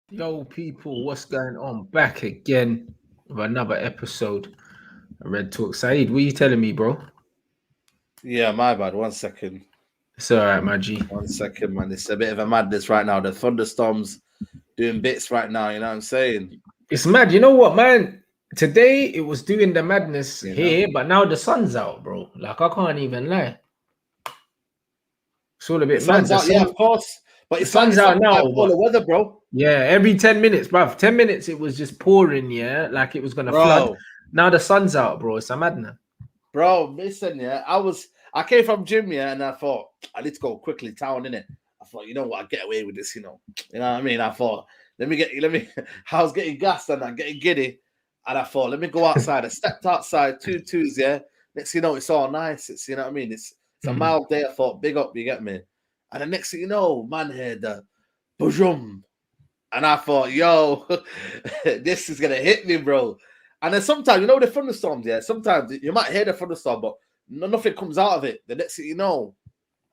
Yo, people, what's going on? Back again with another episode of Red Talk. Saeed, what are you telling me, bro? Yeah, my bad. 1 second. It's all right, my G. 1 second, man. It's a bit of a madness right now. The thunderstorms doing bits right now. You know what I'm saying? It's mad. You know what, man? Today it was doing the madness You here, but now the sun's out, bro. Like, I can't even lie. It's all a The bit mad. sun's out, yeah, of course. But The it's like sun's out now. bipolar weather, bro. Yeah, every 10 minutes, bruv. 10 minutes it was just pouring, yeah, like it was gonna flood. Now the sun's out, bro. It's a madness. Bro, listen, yeah. I came from gym, yeah, and I thought I need to go quickly town, innit? I thought, you know what, I get away with this, you know. You know what I mean? I thought, I was getting gassed and I'm getting giddy. And I thought, let me go outside. I stepped outside, 2-2s, yeah. Next thing you know, it's all nice. It's, you know what I mean? It's a mild day. I thought, big up, you get me? And the next thing you know, man heard the boom. And I thought, yo, this is gonna hit me, bro. And then sometimes, you know, the thunderstorms, yeah. Sometimes you might hear the thunderstorm, but nothing comes out of it. The next thing you know,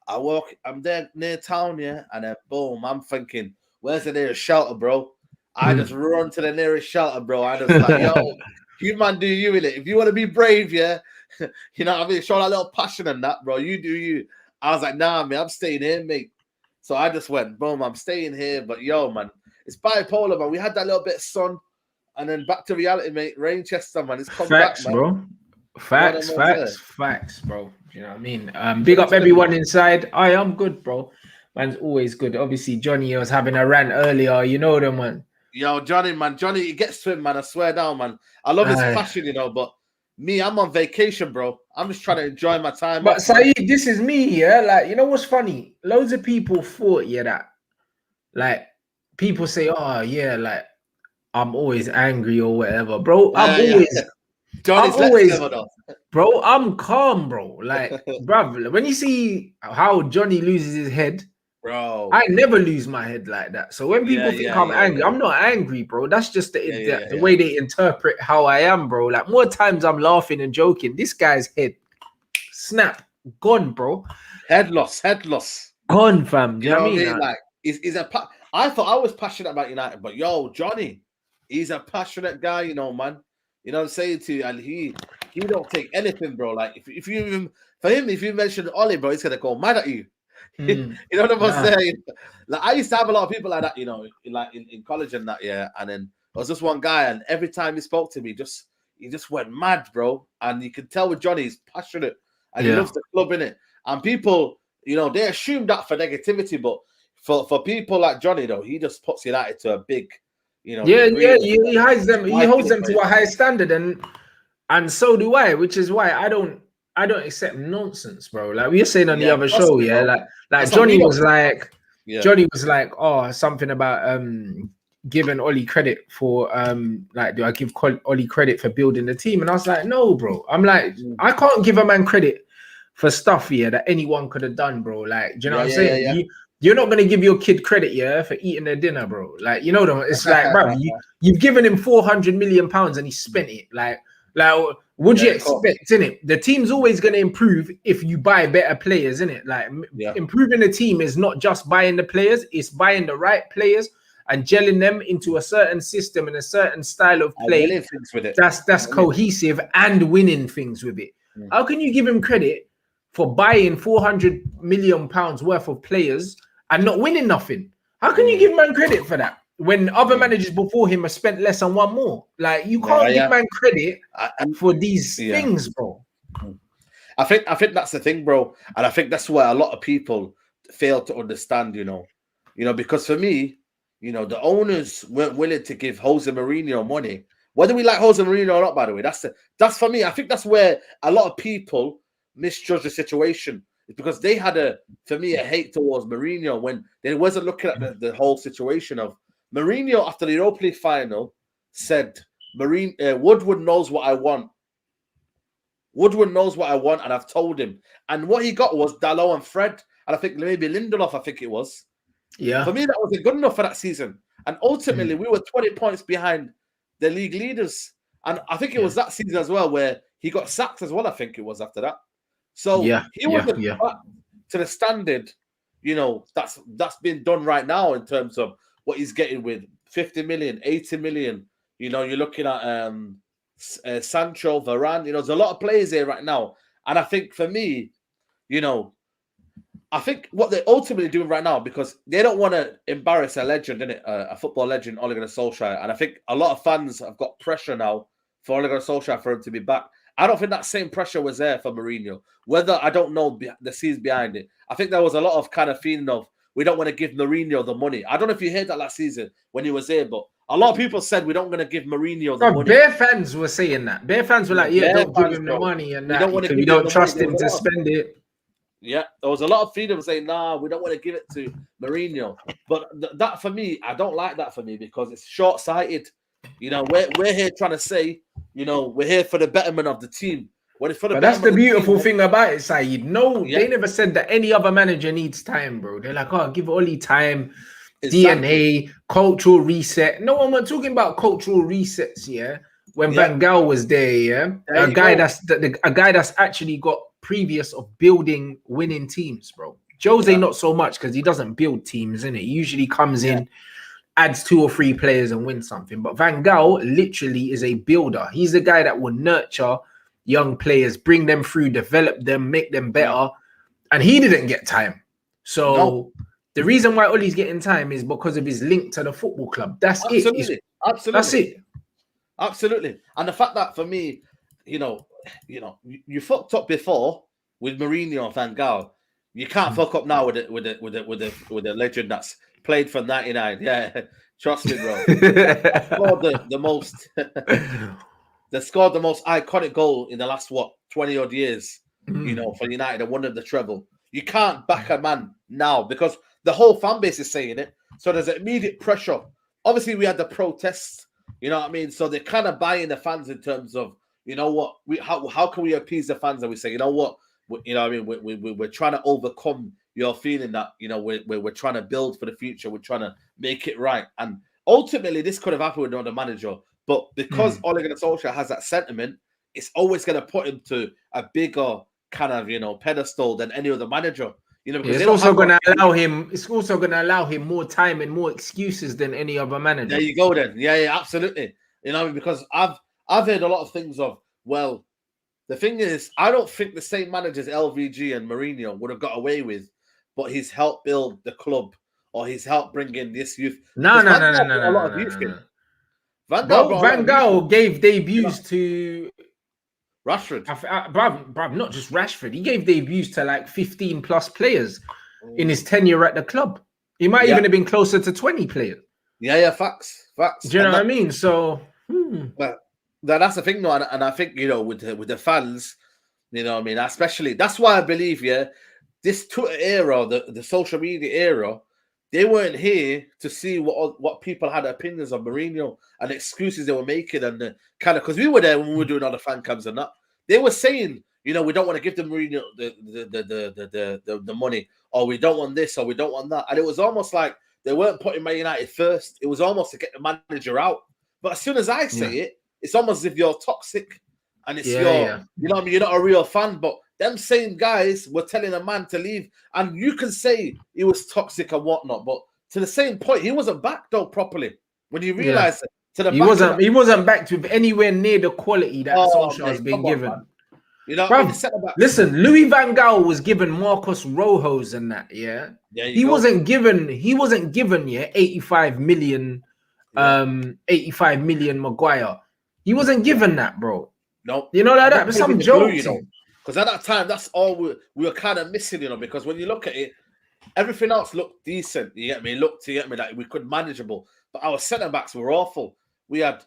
I'm there near town, yeah, and then boom, I'm thinking, where's the nearest shelter, bro? I just run to the nearest shelter, bro. I just like, yo, you man, do you in it? If you want to be brave, yeah, you know what I mean? Show that little passion and that, bro. You do you. I was like, nah, man, I'm staying here, mate. So I just went, boom, I'm staying here. But yo, man, it's bipolar, man. We had that little bit of sun, and then back to reality, mate. Rainchester, man, it's come Facts, back, man. Bro. Facts, bro. You know what I mean? Big up everyone inside. I am good, bro. Man's always good. Obviously, Johnny was having a rant earlier. You know them, man. Yo, Johnny, it gets to him, man. I swear down, man. I love his passion, you know, but me, I'm on vacation, bro. I'm just trying to enjoy my time. But Saeed, this is me, yeah. Like, you know what's funny? Loads of people thought, yeah, that like people say, oh, yeah, like I'm always angry or whatever, bro. Bro, I'm calm, bro. Like, bro, when you see how Johnny loses his head, bro, I never lose my head like that. So when people think I'm angry, I'm not angry, bro. That's just the way they interpret how I am, bro. Like, more times I'm laughing and joking. This guy's head, snap, gone, bro. Head loss. Gone, fam. You know what I mean? Like, I thought I was passionate about United, but yo, Johnny, he's a passionate guy, you know, man. You know what I'm saying to you? And he don't take anything, bro. Like, if you mention Ollie, bro, he's gonna go mad at you. You know what I'm saying? Like, I used to have a lot of people like that, you know, in college and that, yeah. And then there was just one guy, and every time he spoke to me, he just went mad, bro. And you can tell with Johnny, he's passionate and he loves the club, innit? And people, you know, they assume that for negativity, but for people like Johnny, though, he just puts United to a big, you know, he hides them. He holds them to a high standard, and so do I, which is why I don't accept nonsense, bro. Like we were saying on the other show, like Johnny was like, oh, something about giving Ollie credit for like, do I give Ollie credit for building the team? And I was like, no, bro. I'm like, I can't give a man credit for stuff here that anyone could have done, bro. Like, do you know what I'm saying? Yeah. You're not gonna give your kid credit, for eating their dinner, bro. Like, you know, it's like, bro, you've given him 400 million pounds and he spent it. Like, would you expect, innit? The team's always gonna improve if you buy better players, innit? Like, improving the team is not just buying the players; it's buying the right players and gelling them into a certain system and a certain style of play. That's cohesive and winning things with it. How can you give him credit for buying 400 million pounds worth of players and not winning nothing? How can you give man credit for that when other managers before him have spent less and won more? Like, you can't give man credit for these things, bro. I think that's the thing, bro, and I think that's where a lot of people fail to understand. You know, because for me, you know, the owners weren't willing to give Jose Mourinho money. Whether we like Jose Mourinho or not, by the way, that's for me. I think that's where a lot of people misjudge the situation. It's because they had a hate towards Mourinho when they wasn't looking at the whole situation of Mourinho after the Europa League final said, Woodward knows what I want. Woodward knows what I want, and I've told him. And what he got was Dalot and Fred, and I think maybe Lindelof, I think it was. Yeah. For me, that wasn't good enough for that season. And ultimately, we were 20 points behind the league leaders. And I think it was that season as well where he got sacked as well, I think it was after that. So he wasn't back to the standard you know, that's been done right now in terms of what he's getting with 50 million, 80 million. You know, you're looking at Sancho, Varane. You know, there's a lot of players here right now. And I think for me, you know, I think what they're ultimately doing right now, because they don't want to embarrass a legend, innit? A football legend, Ole Gunnar Solskjaer. And I think a lot of fans have got pressure now for Ole Gunnar Solskjaer for him to be back. I don't think that same pressure was there for Mourinho. Whether, I don't know the scenes behind it. I think there was a lot of kind of feeling of, we don't want to give Mourinho the money. I don't know if you heard that last season when he was there, but a lot of people said we don't want to give Mourinho the money. Bear fans were saying that. Bear fans were like, yeah, don't give him the money and that. We don't trust him to spend it. Yeah, there was a lot of freedom saying, nah, we don't want to give it to Mourinho. But that for me, I don't like that for me because it's short-sighted. You know, we're here trying to say, you know, we're here for the betterment of the team. When it's for the but that's the beautiful thing about it, Saeed. No, they never said that any other manager needs time, bro. They're like, oh, give Oli time, DNA, cultural reset. No one was talking about cultural resets, yeah. When Van Gaal was there, yeah, a guy that's actually got previous of building winning teams, bro. Jose not so much because he doesn't build teams, innit? He usually comes in, adds 2 or 3 players and wins something. But Van Gaal literally is a builder. He's the guy that will nurture young players, bring them through, develop them, make them better. And he didn't get time. So the reason why Ollie's getting time is because of his link to the football club. That's it. Absolutely. That's it. Absolutely. And the fact that for me, you fucked up before with Mourinho and Van Gaal. You can't fuck up now with a legend that's played for 99. Yeah, trust me, bro. They scored the most iconic goal in the last 20 odd years. You know, for United and won the treble. You can't back a man now because the whole fan base is saying it. So there's immediate pressure. Obviously, we had the protests. You know what I mean? So they're kind of buying the fans in terms of, you know what, how can we appease the fans? And we say, you know what, we're trying to overcome your feeling that, you know, we're trying to build for the future. We're trying to make it right. And ultimately, this could have happened with another manager. But because Ole Gunnar Solskjaer has that sentiment, it's always going to put him to a bigger kind of, you know, pedestal than any other manager. You know, because it's also going to allow him. It's also going to allow him more time and more excuses than any other manager. There you go, then. Yeah, absolutely. You know, because I've heard a lot of things of, well, the thing is, I don't think the same managers LVG and Mourinho would have got away with, but he's helped build the club or he's helped bring in this youth. No. Van Gaal gave debuts to Rashford. Bruv, not just Rashford. He gave debuts to like 15 plus players in his tenure at the club. He might even have been closer to 20 players. Yeah, facts. Do you know what I mean? So, but that's the thing, though, and I think, you know, with the fans, you know what I mean, especially, that's why I believe, this Twitter era, the social media era, they weren't here to see what people had opinions of Mourinho and excuses they were making, and the kind of, because we were there when we were doing all the fan cams and that. They were saying, you know, we don't want to give the Mourinho the money, or we don't want this, or we don't want that, and it was almost like they weren't putting Man United first. It was almost to get the manager out. But as soon as I say it, it's almost as if you're toxic, and it's you know what I mean, you're not a real fan, but them same guys were telling a man to leave, and you can say he was toxic and whatnot, but to the same point, he wasn't backed though properly. When you realize it, he wasn't backed with anywhere near the quality that Solskjaer has been given. Man. You know, listen, Louis Van Gaal was given Marcos Rojo's and that. He wasn't given 85 million. 85 million Maguire. He wasn't given that, bro. No, you know, like that. But some joke, you know. Because at that time, that's all we were kind of missing, you know, because when you look at it, everything else looked decent. You get me? Like we could manageable. But our centre-backs were awful. We had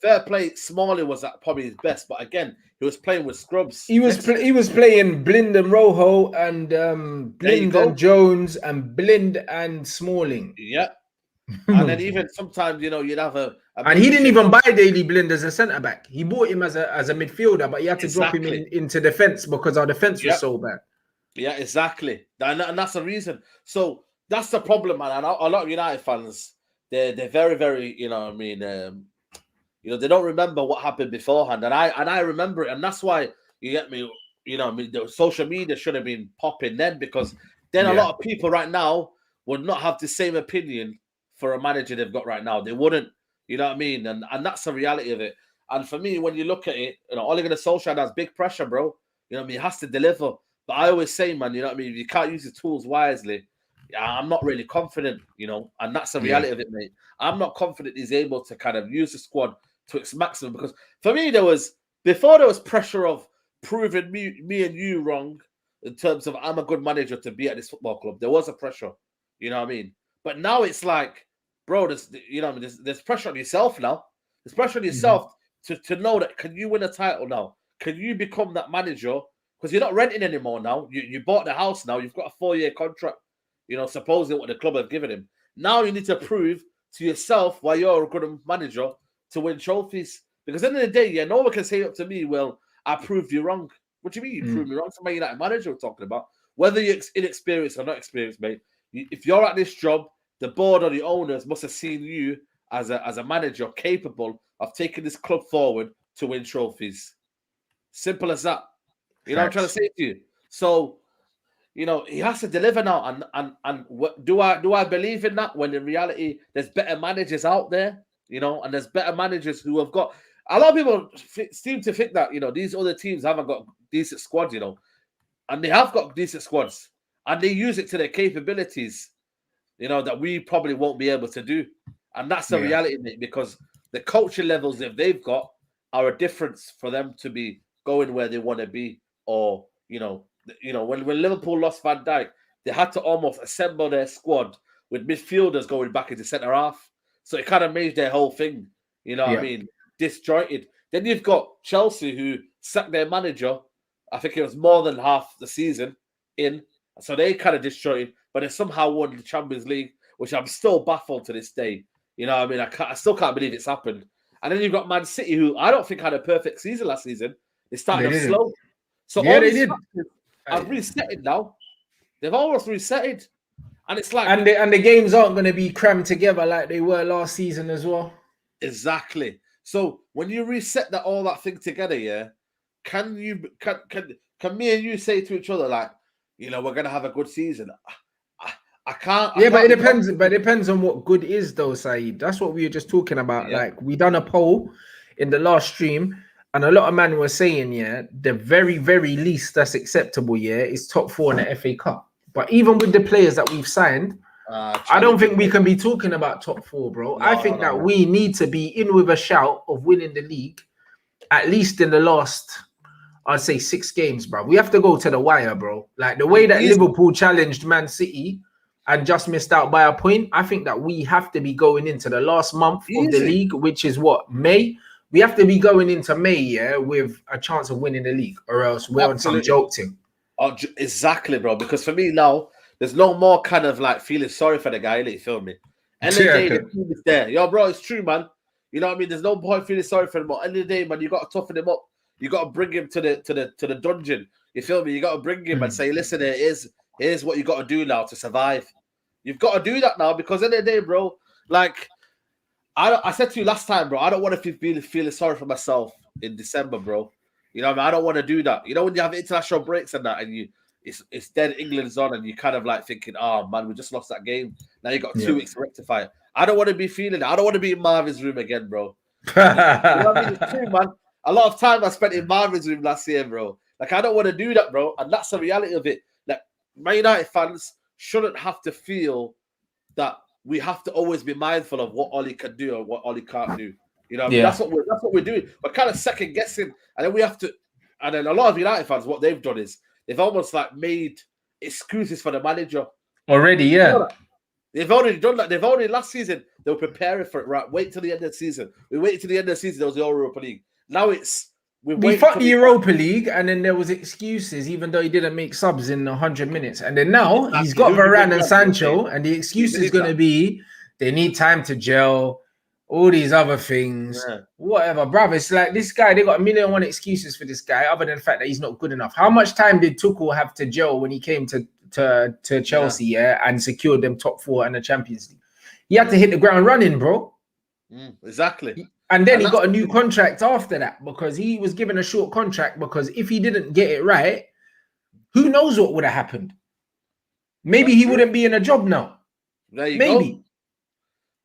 fair play. Smalley was at probably his best. But again, he was playing with scrubs. He was playing Blind and Rojo and Blind and Jones and Blind and Smalling. Yeah. And then even sometimes, you know, you'd have a and he didn't even buy Daley Blind as a centre back. He bought him as a midfielder, but he had to drop him into defence because our defence was so bad. Yeah, exactly. And that's the reason. So that's the problem, man. And a lot of United fans, they're very, very, you know what I mean, you know, they don't remember what happened beforehand. And I remember it. And that's why, you get me, you know, I mean, the social media should have been popping then, because then a lot of people right now would not have the same opinion for a manager they've got right now. They wouldn't, you know what I mean? And that's the reality of it. And for me, when you look at it, you know, Ole Gunnar Solskjaer has big pressure, bro. You know what I mean? He has to deliver. But I always say, man, you know what I mean? If you can't use the tools wisely, I'm not really confident, you know, and that's the reality of it, mate. I'm not confident he's able to kind of use the squad to its maximum, because for me, before there was pressure of proving me and you wrong in terms of I'm a good manager to be at this football club. There was a pressure, you know what I mean? But now it's like, bro, there's pressure on yourself now. There's pressure on yourself to know that, can you win a title now? Can you become that manager? Because you're not renting anymore now. You bought the house now. You've got a 4-year contract, you know, supposedly what the club have given him. Now you need to prove to yourself why you're a good manager to win trophies. Because at the end of the day, no one can say up to me, well, I proved you wrong. What do you mean you proved me wrong? Somebody like a manager we're talking about. Whether you're inexperienced or not experienced, mate, if you're at this job, the board or the owners must have seen you as a manager capable of taking this club forward to win trophies. Simple as that. You know what I'm trying to say to you? So, you know, he has to deliver now. And do I believe in that, when in reality there's better managers out there, you know, and there's better managers who have got. A lot of people seem to think that, you know, these other teams haven't got decent squads, you know, and they have got decent squads, and they use it to their capabilities, you know, that we probably won't be able to do. And that's the reality, mate, because the culture levels that they've got are a difference for them to be going where they want to be. Or, you know, when Liverpool lost Van Dijk, they had to almost assemble their squad with midfielders going back into centre half. So it kind of made their whole thing, you know what I mean, disjointed. Then you've got Chelsea, who sacked their manager. I think it was more than half the season in. So they kind of disjointed, but they somehow won the Champions League, which I'm still baffled to this day. You know what I mean? I still can't believe it's happened. And then you've got Man City, who I don't think had a perfect season last season. They started off slow. So all these factors have resetted now. They've almost resetted. And it's like... And the games aren't going to be crammed together like they were last season as well. Exactly. So when you reset all that thing together, can me and you say to each other, like, you know, we're going to have a good season? I can't. But it depends. But it depends on what good is, though, Saeed. That's what we were just talking about. Yeah. Like, we done a poll in the last stream, and a lot of men were saying, the very, very least that's acceptable, is top 4 in the FA Cup. But even with the players that we've signed, I don't think we can be talking about top 4, bro. I think that we need to be in with a shout of winning the league, at least in the last, I'd say, 6 games, bro. We have to go to the wire, bro. Like the way that Liverpool challenged Man City and just missed out by a point, I think that we have to be going into the last month of the league, which is what, May? We have to be going into May, with a chance of winning the league, or else we're on some joke thing. Oh, exactly, bro. Because for me now, there's no more kind of like feeling sorry for the guy, you feel me? End of the day, the team is there. Yo, bro, it's true, man. You know what I mean? There's no point feeling sorry for him. But end of the day, man, you got to toughen him up. You got to bring him to the dungeon. You feel me? You got to bring him and say, listen, here's what you got to do now to survive. You've got to do that now, because end of the day, bro, like I said to you last time, bro, I don't want to be feeling sorry for myself in December, bro. You know what I mean? I don't want to do that. You know, when you have international breaks and that, and it's dead, England's on, and you kind of like thinking, oh man, we just lost that game. Now you got 2 weeks to rectify it. I don't want to be feeling it. I don't want to be in Marvin's room again, bro. You know what I mean? It's true, man. A lot of time I spent in Marvin's room last year, bro. Like, I don't want to do that, bro. And that's the reality of it. Like, Man United fans shouldn't have to feel that we have to always be mindful of what Ollie can do or what Ollie can't do. You know what I mean? That's what we're doing. We're kind of second guessing, and then we have to. And then a lot of United fans, what they've done is they've almost like made excuses for the manager already. Yeah, they've already done that. They've already last season they were preparing for it. Right, wait till the end of the season. We waited till the end of the season. There was the Europa League. Now we fucked the Europa League, and then there was excuses, even though he didn't make subs in 100 minutes. And then now he's got Varane and Sancho, and the excuse is going to be they need time to gel, all these other things, whatever, bruv. It's like this guy, they got 1,000,001 excuses for this guy, other than the fact that he's not good enough. How much time did Tuchel have to gel when he came to Chelsea, and secured them top 4 and the Champions League? He had to hit the ground running, bro. Exactly. And then he got a new contract after that, because he was given a short contract, because if he didn't get it right, who knows what would have happened? maybe he wouldn't be in a job now. There you maybe. go.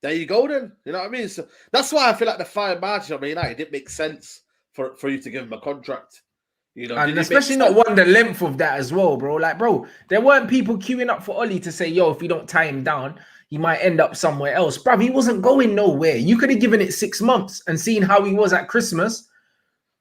There you go then. You know what I mean? So that's why I feel like the fire margin of Man United didn't make sense for you to give him a contract. You know, and especially not one the length of that as well, bro. Like, bro, there weren't people queuing up for Oli to say, yo, if we don't tie him down, he might end up somewhere else. Bruv, he wasn't going nowhere. You could have given it 6 months and seen how he was at Christmas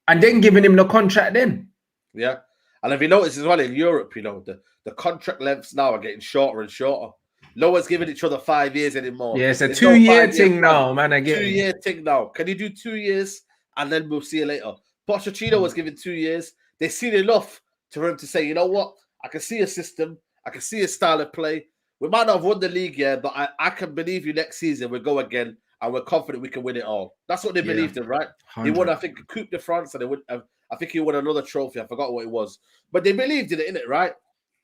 and then given him the contract then. Yeah. And if you notice as well in Europe, you know, the contract lengths now are getting shorter and shorter. No one's giving each other 5 years anymore. Yeah, it's a 2-year thing now, man. I get 2-year thing now. Can you do 2 years and then we'll see you later? Pochettino was given 2 years. They've seen enough for him to say, you know what? I can see a system. I can see a style of play. We might not have won the league yet, but I can believe you next season we'll go again and we're confident we can win it all. That's what they believed in, right? 100. He won, I think, Coupe de France, and I think he won another trophy. I forgot what it was. But they believed in it, innit, right?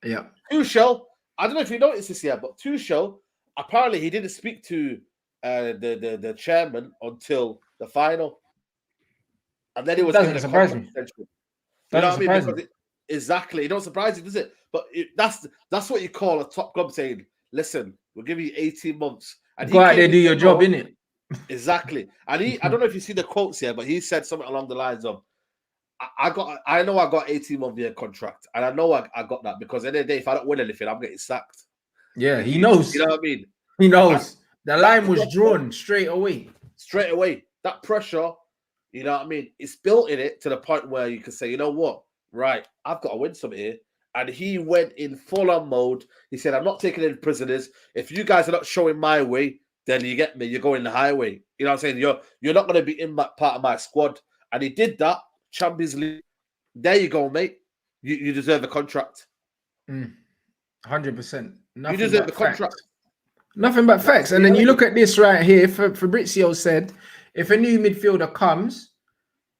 Yeah. Tuchel, I don't know if you noticed this yet, but Tuchel, apparently he didn't speak to the chairman until the final. And then he was doesn't surprise me. You know what I mean? Exactly. It don't surprise you, does it? But that's what you call a top club saying, listen, we'll give you 18 months. And go out there, do your job, innit? Exactly. And I don't know if you see the quotes here, but he said something along the lines of, I know I got 18-month-year contract, and I know I got that because at the end of the day, if I don't win anything, I'm getting sacked. Yeah, he knows. You know what I mean? He knows. The line was drawn straight away. Straight away. That pressure, you know what I mean? It's built in it to the point where you can say, you know what? Right, I've got to win some here. And he went in full-on mode. He said, I'm not taking any prisoners. If you guys are not showing my way, then you get me. You're going the highway. You know what I'm saying? You're not going to be in that part of my squad. And he did that. Champions League. There you go, mate. You deserve a contract. 100%. You deserve the contract. Nothing but facts. And then you look at this right here. Fabrizio said, if a new midfielder comes,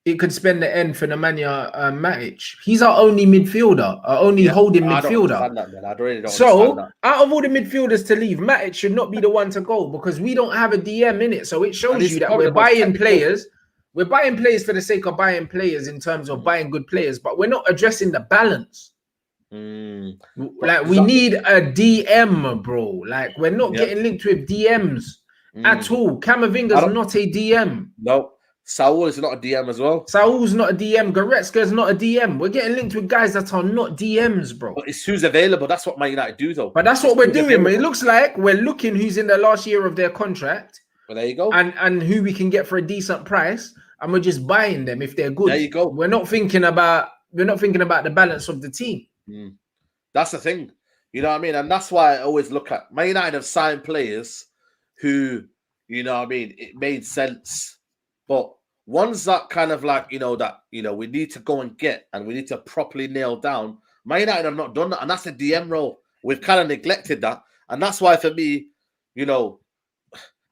it could spend the end for Nemanja Matic. He's our only midfielder, our only holding midfielder. I really don't understand that. Out of all the midfielders to leave, Matic should not be the one to go because we don't have a DM in it. So it shows you that we're buying players. We're buying players for the sake of buying players in terms of buying good players, but we're not addressing the balance. Like we need a DM, bro. Like we're not getting linked with DMs at all. Camavinga's not a DM. No. Saul is not a DM as well. Saul's not a DM. Goretzka's not a DM. We're getting linked with guys that are not DMs, bro. But it's who's available. That's what Man United do, though. But that's what we're doing. It looks like we're looking who's in the last year of their contract. Well, there you go. And who we can get for a decent price, and we're just buying them if they're good. There you go. We're not thinking about the balance of the team. That's the thing. You know what I mean? And that's why I always look at Man United have signed players who, you know what I mean, it made sense. But ones that kind of like, we need to go and get and we need to properly nail down, Man United have not done that. And that's the DM role. We've kind of neglected that. And that's why for me, we don't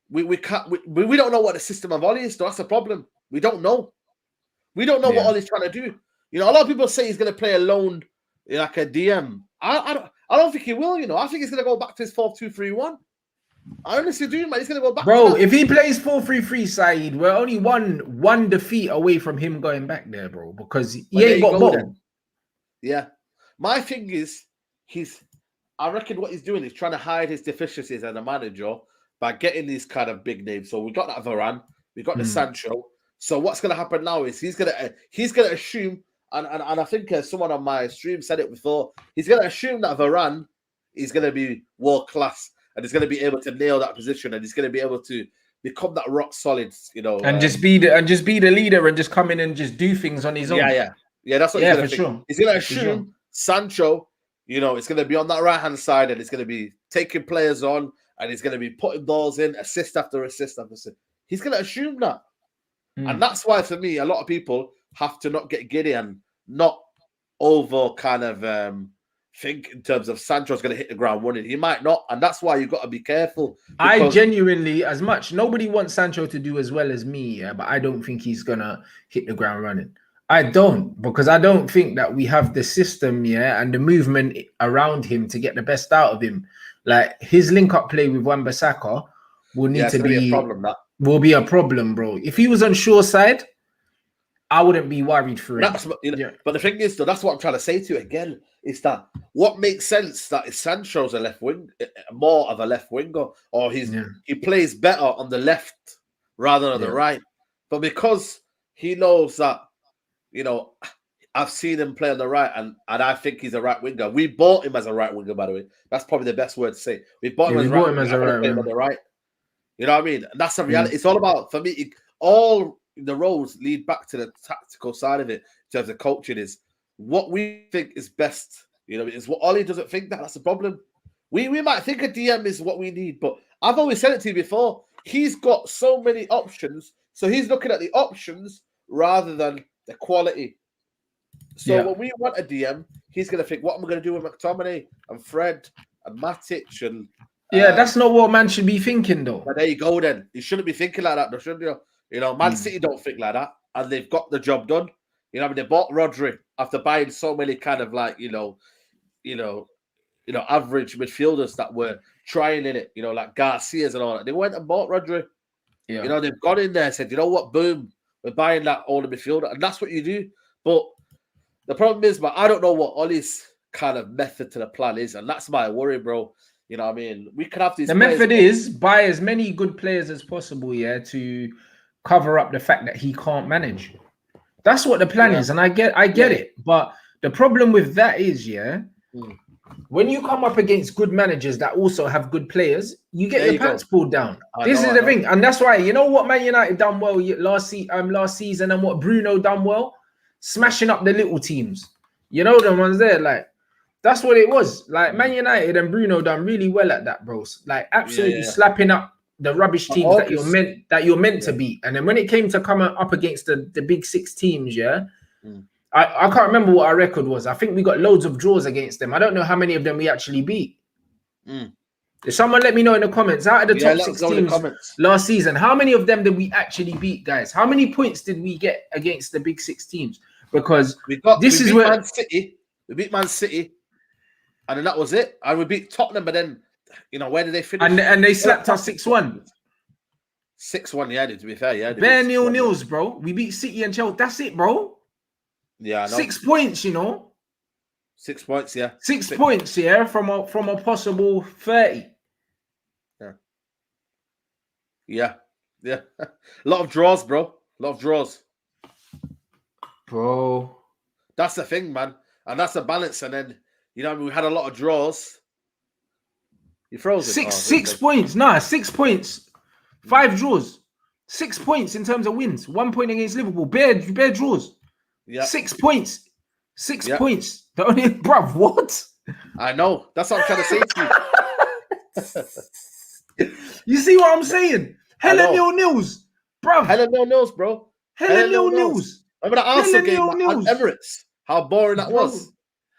know what the system of Oli is. So that's the problem. We don't know. We don't know what Oli's trying to do. You know, a lot of people say he's going to play alone like a DM. I don't think he will, I think he's going to go back to his 4-2-3-1. I honestly do, man. He's going to go back. Bro, if he plays 4-3-3, Saeed, we're only one defeat away from him going back there, bro, because he ain't got ball. Yeah. My thing is, I reckon what he's doing is trying to hide his deficiencies as a manager by getting these kind of big names. So we got that Varane, we got the Sancho. So what's going to happen now is he's going to assume, and I think someone on my stream said it before, he's going to assume that Varane is going to be world class. And he's going to be able to nail that position, and he's going to be able to become that rock solid, and just be the leader, and just come in and just do things on his own. Yeah. That's what he's going to think. Sure. He's going to assume Sancho, it's going to be on that right hand side, and it's going to be taking players on, and he's going to be putting balls in, assist after assist after assist. He's going to assume that, and that's why for me, a lot of people have to not get giddy and not over kind of. Think in terms of Sancho's going to hit the ground running. He might not, and that's why you've got to be careful. I genuinely, as much, nobody wants Sancho to do as well as me, but I don't think he's going to hit the ground running. I don't, because I don't think that we have the system, and the movement around him to get the best out of him. Like, his link-up play with Wan-Bissaka will need to be a problem. That will be a problem, bro. If he was on Shaw's side, I wouldn't be worried for it. But the thing is, though, that's what I'm trying to say to you again. It's that what makes sense that is Sancho's a left wing, more of a left winger, or he plays better on the left rather than the right. But because he knows that, you know, I've seen him play on the right, and I think he's a right winger. We bought him as a right winger, by the way. That's probably the best word to say. We bought him as a right winger. On the right. You know what I mean? And that's the reality. It's all about, for me, all the roads lead back to the tactical side of it in terms of coaching is what we think is best. You know, it's what Ollie doesn't think that's the problem. We might think a DM is what we need, but I've always said it to you before. He's got so many options, so he's looking at the options rather than the quality. So when we want a DM, he's going to think, what am I going to do with McTominay and Fred and Matic and that's not what man should be thinking, though. But there you go. Then you shouldn't be thinking like that, though, shouldn't you? You know, Man City don't think like that, and they've got the job done. You know, I mean, they bought Rodri after buying so many kind of like you know, average midfielders that were trying in it. You know, like Garcia's and all that. They went and bought Rodri. Yeah. You know, they've gone in there and said, you know what, boom, we're buying that older midfielder, and that's what you do. But the problem is, I don't know what Ollie's kind of method to the plan is, and that's my worry, bro. You know what I mean? We could have these. The method is buy as many good players as possible, to cover up the fact that he can't manage. That's what the plan is, and I get it. But the problem with that is, when you come up against good managers that also have good players, you get your pants pulled down. This is the thing, and that's why you know what Man United done well last season, and what Bruno done well, smashing up the little teams. You know the ones there, like. That's what it was. Like Man United and Bruno done really well at that, bro. Like absolutely slapping up the rubbish teams that you're meant to beat. And then when it came to coming up against the big six teams, I can't remember what our record was. I think we got loads of draws against them. I don't know how many of them we actually beat. If someone let me know in the comments, out of the top 6 teams last season, how many of them did we actually beat, guys? How many points did we get against the big 6 teams? Because we beat Man City. And then that was it. And we beat Tottenham, but then, you know, where did they finish? And they slapped us 6-1. 6-1, to be fair, Bare 0-0s, bro. We beat City and Chelsea. That's it, bro. Yeah, I know. 6 points, you know. 6 points, yeah. 6 points, from a possible 30. Yeah. A lot of draws, bro. A lot of draws. Bro. That's the thing, man. And that's the balance. And then, you know, we had a lot of draws. You frozen? 6 points. Nah, 6 points. 5 draws. 6 points in terms of wins. 1 point against Liverpool. Bare draws. Yeah. 6 points. 6 points. The only bruv, what? I know. That's what I'm trying to say to you. You see what I'm saying? Hella 0-0s. Bruv. Hella 0-0s, bro. Hella 0-0s. Remember that Arsenal game at Emirates? How boring that was.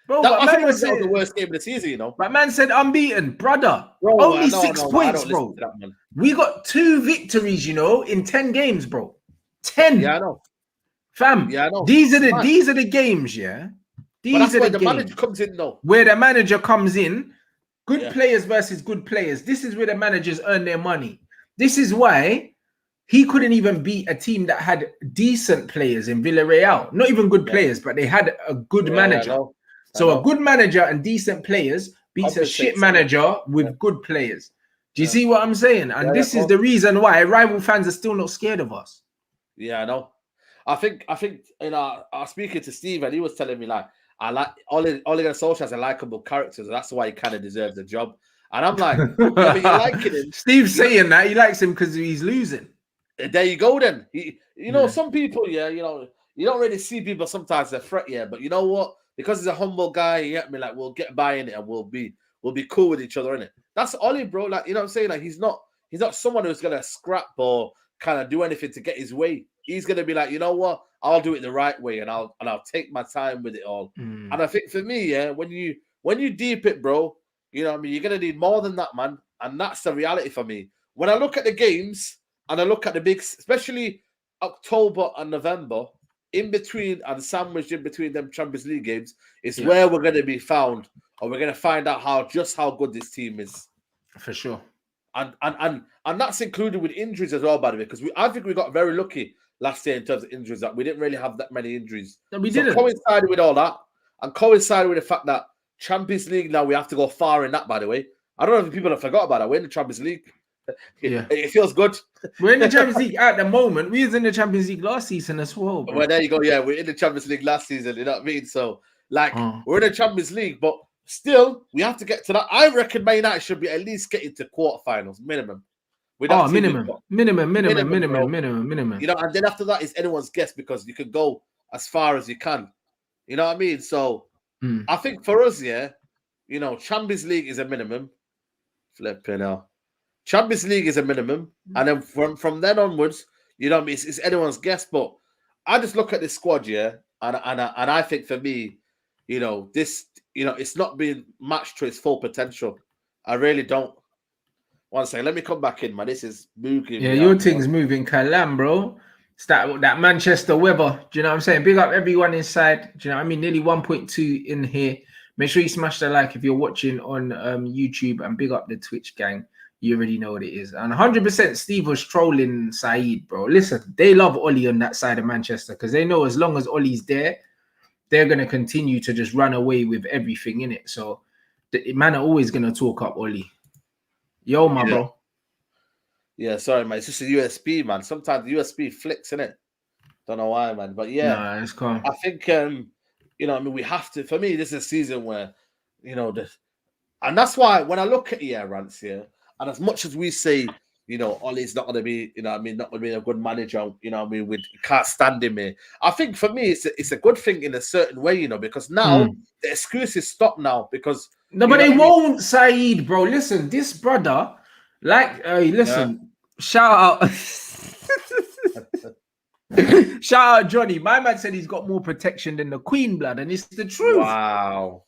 Bro, I think that was the worst game of the season, you know. But man said unbeaten, brother. Bro, only 6 points, bro. That, we got 2 victories, you know, in 10 games, bro. 10. Yeah, I know. Fam. Yeah, I know. These are the games, These are the manager comes in, though. Where the manager comes in, good players versus good players. This is where the managers earn their money. This is why he couldn't even beat a team that had decent players in Villarreal. Not even good players, but they had a good manager. So a good manager and decent players beats a shit manager with good players. Do you see what I'm saying? And this is the reason why rival fans are still not scared of us. Yeah, I know. I think you know, I was speaking to Steve and he was telling me like, I like Ole Gunnar Solskjaer has a likable character, so that's why he kind of deserves the job. And I'm like, but you're liking him. Steve's saying that he likes him because he's losing. There you go then. You know, some people, you know, you don't really see people sometimes they threat, but you know what? Because he's a humble guy, like we'll get by in it and we'll be cool with each other, innit? That's Ollie, bro. Like, you know what I'm saying? Like he's not someone who's gonna scrap or kind of do anything to get his way. He's gonna be like, you know what? I'll do it the right way and I'll take my time with it all. And I think for me, when you deep it, bro, you know what I mean, you're gonna need more than that, man. And that's the reality for me. When I look at the games and I look at the big, especially October and November, in between and sandwiched in between them Champions League games is where we're going to be found, or we're going to find out how good this team is. For sure. And that's included with injuries as well, by the way, because I think we got very lucky last year in terms of injuries, that we didn't really have that many injuries. No, we didn't. Coincided with all that, and coincided with the fact that Champions League now, we have to go far in that, by the way. I don't know if people have forgot about that. We're in the Champions League. Yeah. It feels good. We're in the Champions League at the moment. We was in the Champions League last season as well, bro. Well, there you go. Yeah, we're in the Champions League last season. You know what I mean? So, like, we're in the Champions League, but still, we have to get to that. I reckon Man United should be at least getting to quarterfinals, minimum. Minimum. You know, and then after that is anyone's guess because you can go as far as you can. You know what I mean? So, I think for us, yeah, you know, Champions League is a minimum. Flipping out. Champions League is a minimum, and then from then onwards, you know what I mean, it's anyone's guess. But I just look at this squad, yeah, and I think for me, you know, this, you know, it's not being matched to its full potential. I really don't. One second, let me come back in, man. This is moving. Yeah, your thing's moving, Kalam, bro. It's that Manchester weather. Do you know what I'm saying? Big up everyone inside. Do you know what I mean? Nearly 1.2 in here. Make sure you smash the like if you're watching on YouTube, and big up the Twitch gang. You already know what it is. And 100% Steve was trolling Saeed, bro. Listen, they love Ollie on that side of Manchester because they know as long as Ollie's there, they're going to continue to just run away with everything in it. So the man are always going to talk up Ollie. Yo, my bro. Yeah, sorry, man. It's just a USB, man. Sometimes the USB flicks, innit? Don't know why, man. But yeah, nah, it's calm. I think, you know, I mean, we have to. For me, this is a season where, you know, and that's why when I look at Rants here, and as much as we say, you know, Ollie's not going to be, you know, I mean, not going to be a good manager, you know, I mean, we can't stand him here. I think for me, it's a good thing in a certain way, you know, because now the excuses stop now because. No, but they won't, Saeed, bro. Listen, this brother, like, listen, shout out. Shout out Johnny. My man said he's got more protection than the Queen blood, and it's the truth. Wow.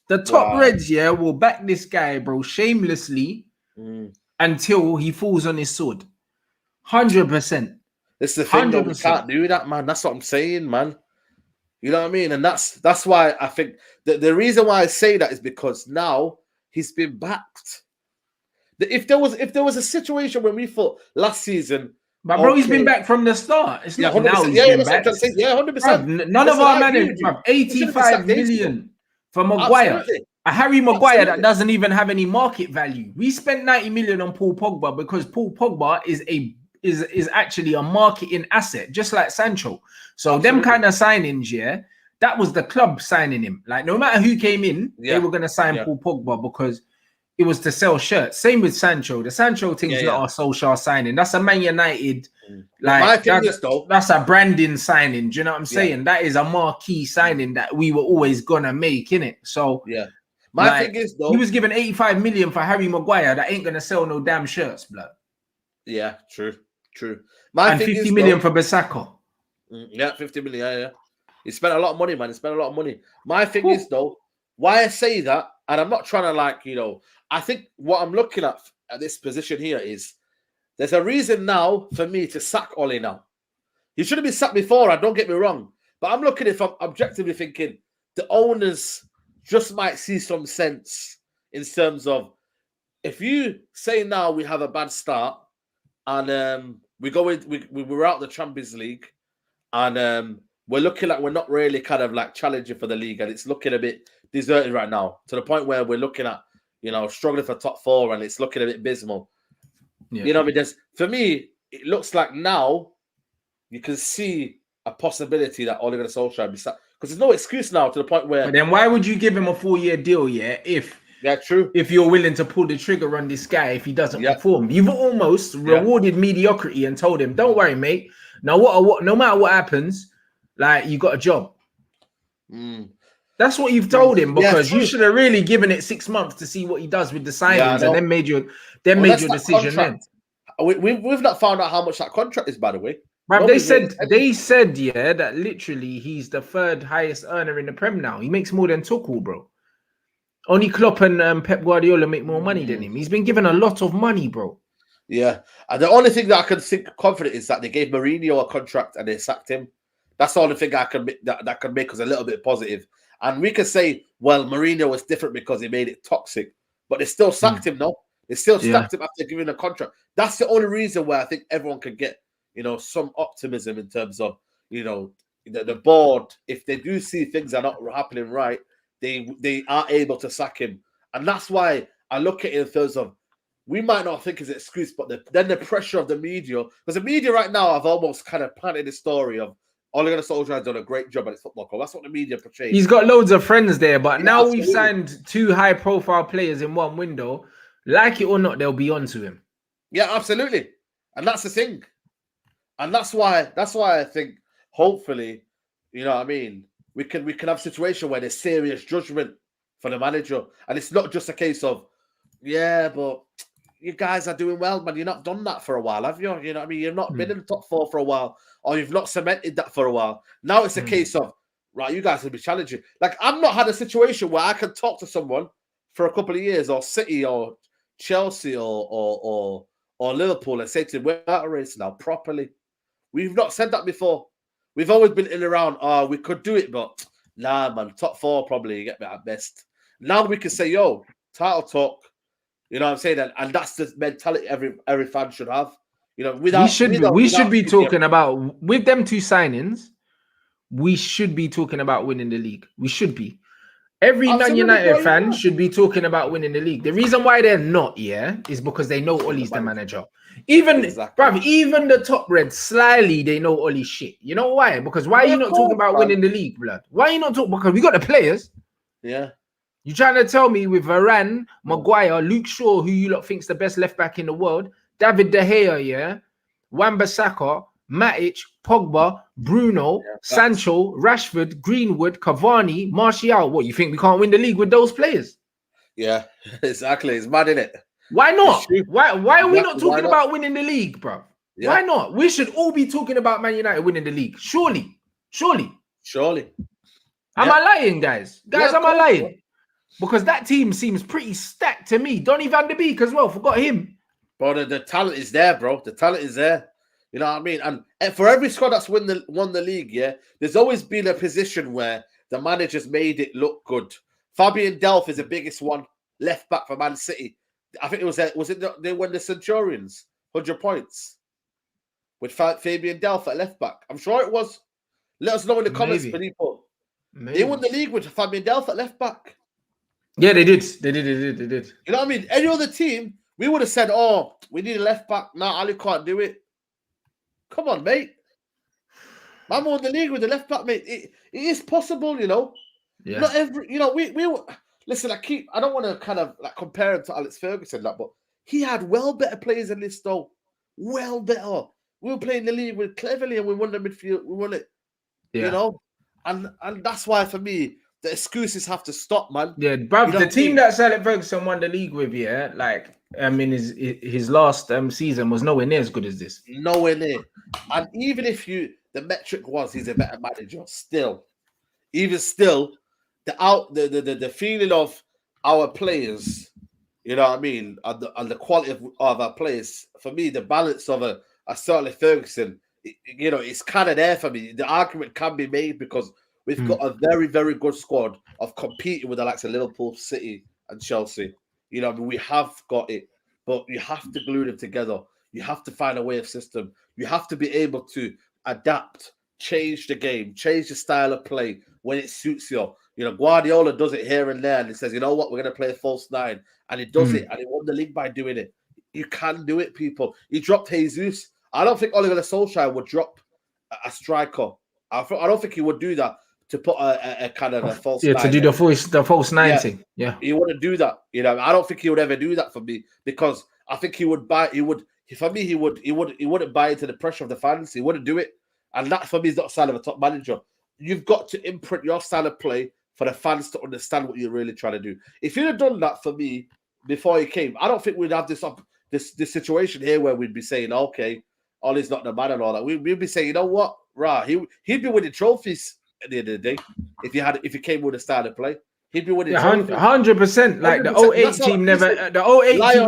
The top Reds, yeah, will back this guy, bro, shamelessly until he falls on his sword. 100%. It's the thing that we can't do that, man. That's what I'm saying, man. You know what I mean? And that's why I think the reason why I say that is because now he's been backed. If there was a situation when we thought last season. But bro, he's been back from the start. It's not now he's been back. 100%. None of our managers, 85 million for Maguire. Absolutely. A Harry Maguire that doesn't even have any market value. We spent 90 million on Paul Pogba because Paul Pogba is actually a marketing asset, just like Sancho. So them kind of signings, yeah, that was the club signing him. Like no matter who came in, they were gonna sign Paul Pogba because it was to sell shirts. Same with Sancho. The Sancho thing's not a social signing. That's a Man United. Like that's a branding signing. Do you know what I'm saying? That is a marquee signing that we were always gonna make, innit? So my thing is though, he was given 85 million for Harry Maguire that ain't gonna sell no damn shirts, blood. Yeah, true. And 50 million for Bissaka. Yeah, 50 million. Yeah. He spent a lot of money, man. He spent a lot of money. My thing is though, why I say that, and I'm not trying to like, you know, I think what I'm looking at this position here is there's a reason now for me to sack Ollie now. He should have been sacked before, don't get me wrong. But I'm looking at it from objectively thinking the owners just might see some sense in terms of if you say now we have a bad start and we're out the Champions League and we're looking like we're not really kind of like challenging for the league and it's looking a bit deserted right now to the point where we're looking at, you know, struggling for top four and it's looking a bit abysmal. You know what I mean? For me, it looks like now you can see a possibility that Ole Gunnar Solskjaer be sacked because there's no excuse now to the point where. But then why would you give him a 4-year deal? If you're willing to pull the trigger on this guy if he doesn't perform, you've almost rewarded mediocrity and told him, "Don't worry, mate. Now no matter what happens, like you got a job." That's what you've told him because you should have really given it 6 months to see what he does with the signings and then made your decision. Then we've not found out how much that contract is, by the way. But they said that literally he's the 3rd highest earner in the Prem now. He makes more than Tuchel, bro. Only Klopp and Pep Guardiola make more money than him. He's been given a lot of money, bro. Yeah, and the only thing that I can think confident is that they gave Mourinho a contract and they sacked him. That's the only thing I can that can make us a little bit positive. And we could say, well, Mourinho was different because he made it toxic, but they still sacked him, no? They still sacked him after giving a contract. That's the only reason why I think everyone can get, you know, some optimism in terms of, you know, the board. If they do see things are not happening right, they are able to sack him. And that's why I look at it in terms of, we might not think it's an excuse, but then the pressure of the media, because the media right now have almost kind of planted the story of Ole Gunnar Solskjaer has done a great job at his football club. That's what the media portrays. He's got loads of friends there, but now we've signed 2 high-profile players in one window. Like it or not, they'll be onto him. Yeah, absolutely. And that's the thing. And that's why I think, hopefully, you know what I mean, we can have a situation where there's serious judgment for the manager. And it's not just a case of, yeah, but you guys are doing well, man. You've not done that for a while, have you? You know what I mean? You've not been in the top 4 for a while, or you've not cemented that for a while. Now it's a case of, right, you guys will be challenging. Like, I've not had a situation where I can talk to someone for a couple of years, or City, or Chelsea, or Liverpool, and say to them, we're out of race now, properly. We've not said that before. We've always been in and around, oh, we could do it, but nah, man, top 4 probably, you get me at best. Now we can say, yo, title talk. You know what I'm saying? And that's the mentality every fan should have. You know, we should be talking about, with them 2 signings, we should be talking about winning the league. We should be. Every Man United fan should be talking about winning the league. The reason why they're not, is because they know Ole's the manager. Even the top Reds, slyly, they know Ole's shit. You know why? Because why are you not talking about winning the league, blood? Why are you not talking? Because we got the players. Yeah. You trying to tell me with Varane, Maguire, Luke Shaw, who you lot think's the best left back in the world, David De Gea, Wan-Bissaka, Matic, Pogba, Bruno, Sancho, Rashford, Greenwood, Cavani, Martial. What, you think we can't win the league with those players? Yeah, exactly. It's mad, isn't it? Why not? Why are we not talking about winning the league, bro? Yeah. Why not? We should all be talking about Man United winning the league. Surely. Am I lying, guys? Am I lying? Bro. Because that team seems pretty stacked to me. Donny van de Beek as well. Forgot him. Bro, the talent is there, bro. The talent is there. You know what I mean? And for every squad that's won the league, there's always been a position where the manager's made it look good. Fabian Delph is the biggest one, left back for Man City. I think they won the Centurions, 100 points with Fabian Delph at left back. I'm sure it was. Let us know in the comments, people. They won the league with Fabian Delph at left back. Yeah, they did. They did. You know what I mean? Any other team, we would have said, oh, we need a left back. Nah, Ali can't do it. Come on, mate. Man won the league with the left back, mate. It is possible, you know. Yeah. Not every, you know, we listen, I don't want to kind of like compare him to Alex Ferguson, but he had well better players than this, though. Well better. We were playing the league with Cleverly and we won the midfield. We won it. Yeah. You know? And that's why, for me, the excuses have to stop, man. Yeah, bruv, the team that Alex Ferguson won the league with, like, I mean, his last season was nowhere near as good as this. Nowhere near. And even if the metric was he's a better manager, still, the feeling of our players, you know what I mean, and the quality of our players, for me, the balance of a Sir Ferguson, you know, it's kind of there for me. The argument can be made because we've got a very, very good squad of competing with the likes of Liverpool, City, and Chelsea. You know, I mean, we have got it, but you have to glue them together. You have to find a way of system. You have to be able to adapt, change the game, change the style of play when it suits you. You know, Guardiola does it here and there, and he says, you know what, we're going to play a false 9. And he does it, and he won the league by doing it. You can do it, people. He dropped Jesus. I don't think Ole Gunnar Solskjaer would drop a striker. I don't think he would do that to put a kind of a false 9. To do the false 9 thing. Yeah. He wouldn't do that. You know, I don't think he would ever do that for me because I think he wouldn't buy into the pressure of the fans. He wouldn't do it. And that for me is not a sign of a top manager. You've got to imprint your style of play for the fans to understand what you're really trying to do. If you'd have done that for me before he came, I don't think we'd have this situation here where we'd be saying, okay, Ollie's not the man and all that. We'd be saying, you know what, he'd be winning trophies at the end of the day if he came with a style of play. He'd be winning 100%. Like 100%. The 08 team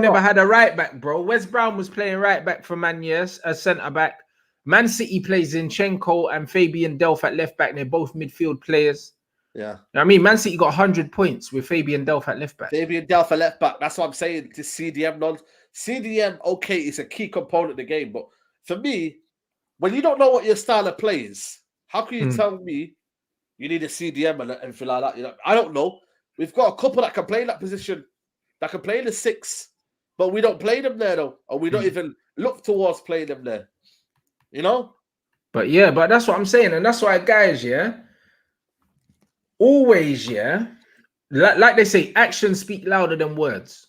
never had a right back, bro. Wes Brown was playing right back for Man United, a centre back. Man City plays Zinchenko and Fabian Delph at left back. They're both midfield players. Yeah. I mean, Man City got 100 points with Fabian Delph at left back. Fabian Delph at left back. That's what I'm saying to CDM. CDM, okay, it's a key component of the game. But for me, when you don't know what your style of play is, how can you tell me you need a CDM and everything like that? You know, I don't know. We've got a couple that can play in that position, that can play in the 6, but we don't play them there though, or we don't even look towards playing them there. You know? But yeah, but that's what I'm saying, and that's why, guys, yeah, always, yeah, like they say, actions speak louder than words.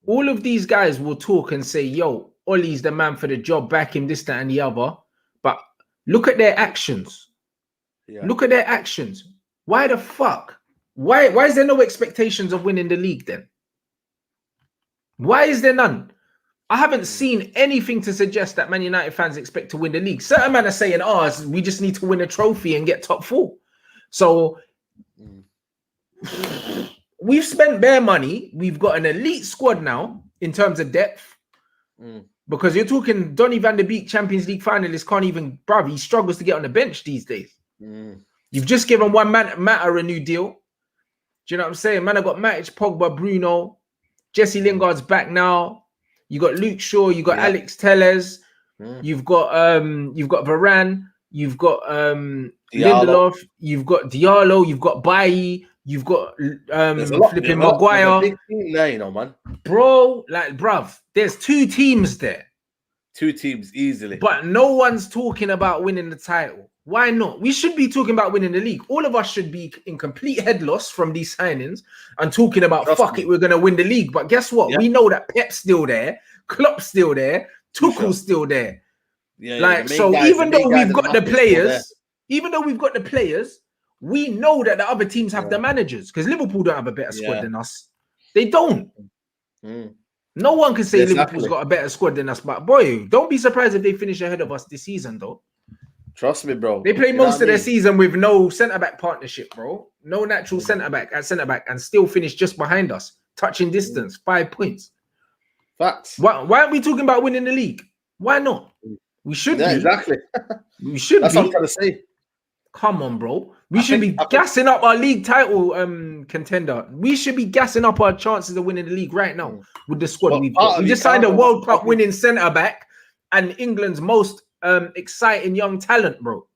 All of these guys will talk and say, yo, Ollie's the man for the job, back him, this, that, and the other. But look at their actions. Yeah. Look at their actions. Why the fuck? Why is there no expectations of winning the league then? Why is there none? I haven't seen anything to suggest that Man United fans expect to win the league. Certain men are saying, oh, we just need to win a trophy and get top 4. So we've spent bare money. We've got an elite squad now in terms of depth. Because you're talking Donny van der Beek, Champions League finalist, can't even, bruv, he struggles to get on the bench these days. You've just given one man, Matter, a new deal. Do you know what I'm saying? Man, I got Matic, Pogba, Bruno. Jesse Lingard's back now. You got Luke Shaw, you got Alex Telles, you've got Varane, you've got Lindelof, you've got Diallo, you've got Bailly, you've got flipping Maguire. Big team there, you know, man. Bro, like, bruv, there's 2 teams there. 2 teams easily. But no one's talking about winning the title. Why not? We should be talking about winning the league. All of us should be in complete head loss from these signings and talking about, fuck it, we're going to win the league. But guess what? Yeah. We know that Pep's still there, Klopp's still there, Tuchel's still there. So even though we've got the players, we know that the other teams have the managers, because Liverpool don't have a better squad than us. They don't. No one can say Liverpool's got a better squad than us. But boy, don't be surprised if they finish ahead of us this season, though. Trust me, bro. They play most of their season with no centre-back partnership, bro. No natural centre-back at centre-back, and still finish just behind us. Touching distance, 5 points. Facts. Why aren't we talking about winning the league? Why not? We should be. Exactly. We should That's what I'm trying to say. Come on, bro. We should be gassing up our league title contender. We should be gassing up our chances of winning the league right now with the squad we've got. We just signed a World Cup winning centre-back and England's most exciting young talent, bro.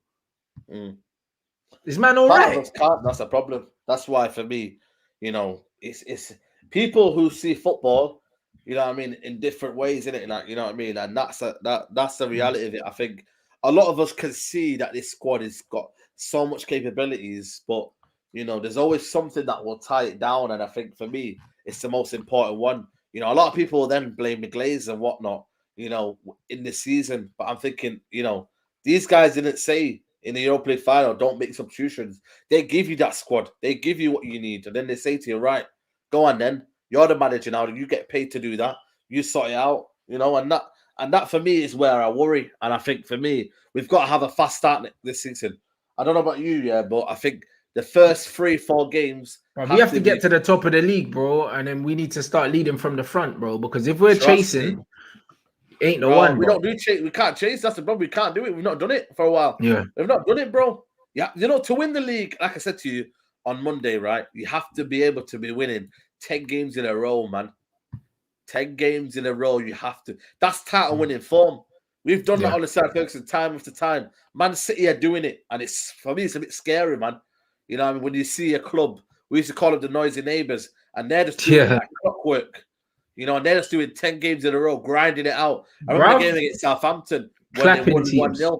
Is man all right? That's a problem. That's why, for me, you know, it's people who see football, you know what I mean, in different ways, innit? Like, you know what I mean? And that's the reality of it. I think a lot of us can see that this squad has got so much capabilities, but you know, there's always something that will tie it down. And I think for me, it's the most important one. You know, a lot of people will then blame the Glazers and whatnot, you know, in this season. But I'm thinking, you know, these guys didn't say in the Europa League final, don't make substitutions. They give you that squad. They give you what you need. And then they say to you, right, go on then. You're the manager now. You get paid to do that. You sort it out, you know, and that for me is where I worry. And I think for me, we've got to have a fast start this season. I don't know about you, but I think the first 3-4 games. We have to get to the top of the league, bro. And then we need to start leading from the front, bro. Because if we're chasing, ain't no one. We don't do chase. We can't chase. That's the problem. We can't do it. We've not done it for a while. Yeah. We've not done it, bro. Yeah. You know, to win the league, like I said to you on Monday, right? You have to be able to be winning 10 games in a row, man. 10 games in a row. You have to. That's title winning form. We've done that on the side, Ferguson, time after time. Man City are doing it. And it's, for me, it's a bit scary, man. You know what I mean? When you see a club, we used to call them the noisy neighbours, and they're just doing like clockwork. You know, and they're just doing 10 games in a row, grinding it out. I remember the game against Southampton when they won 1-0.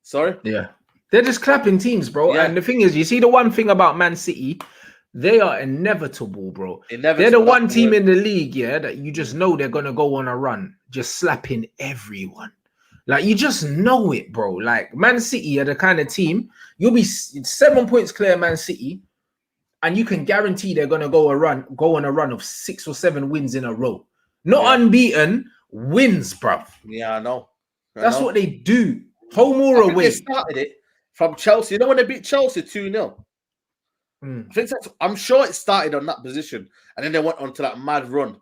Sorry? Yeah. They're just clapping teams, bro. Yeah. And the thing is, you see the one thing about Man City, they are inevitable, bro. They're the one team in the league, that you just know they're going to go on a run, just slapping everyone. Like, you just know it, bro. Like, Man City are the kind of team, you'll be 7 points clear Man City, and you can guarantee they're going to go on a run of 6 or 7 wins in a row. Not unbeaten, wins, bruv. Yeah, I know. That's what they do. Home or away. They started it from Chelsea. You know when they beat Chelsea 2-0? I'm sure it started on that position, and then they went on to that mad run.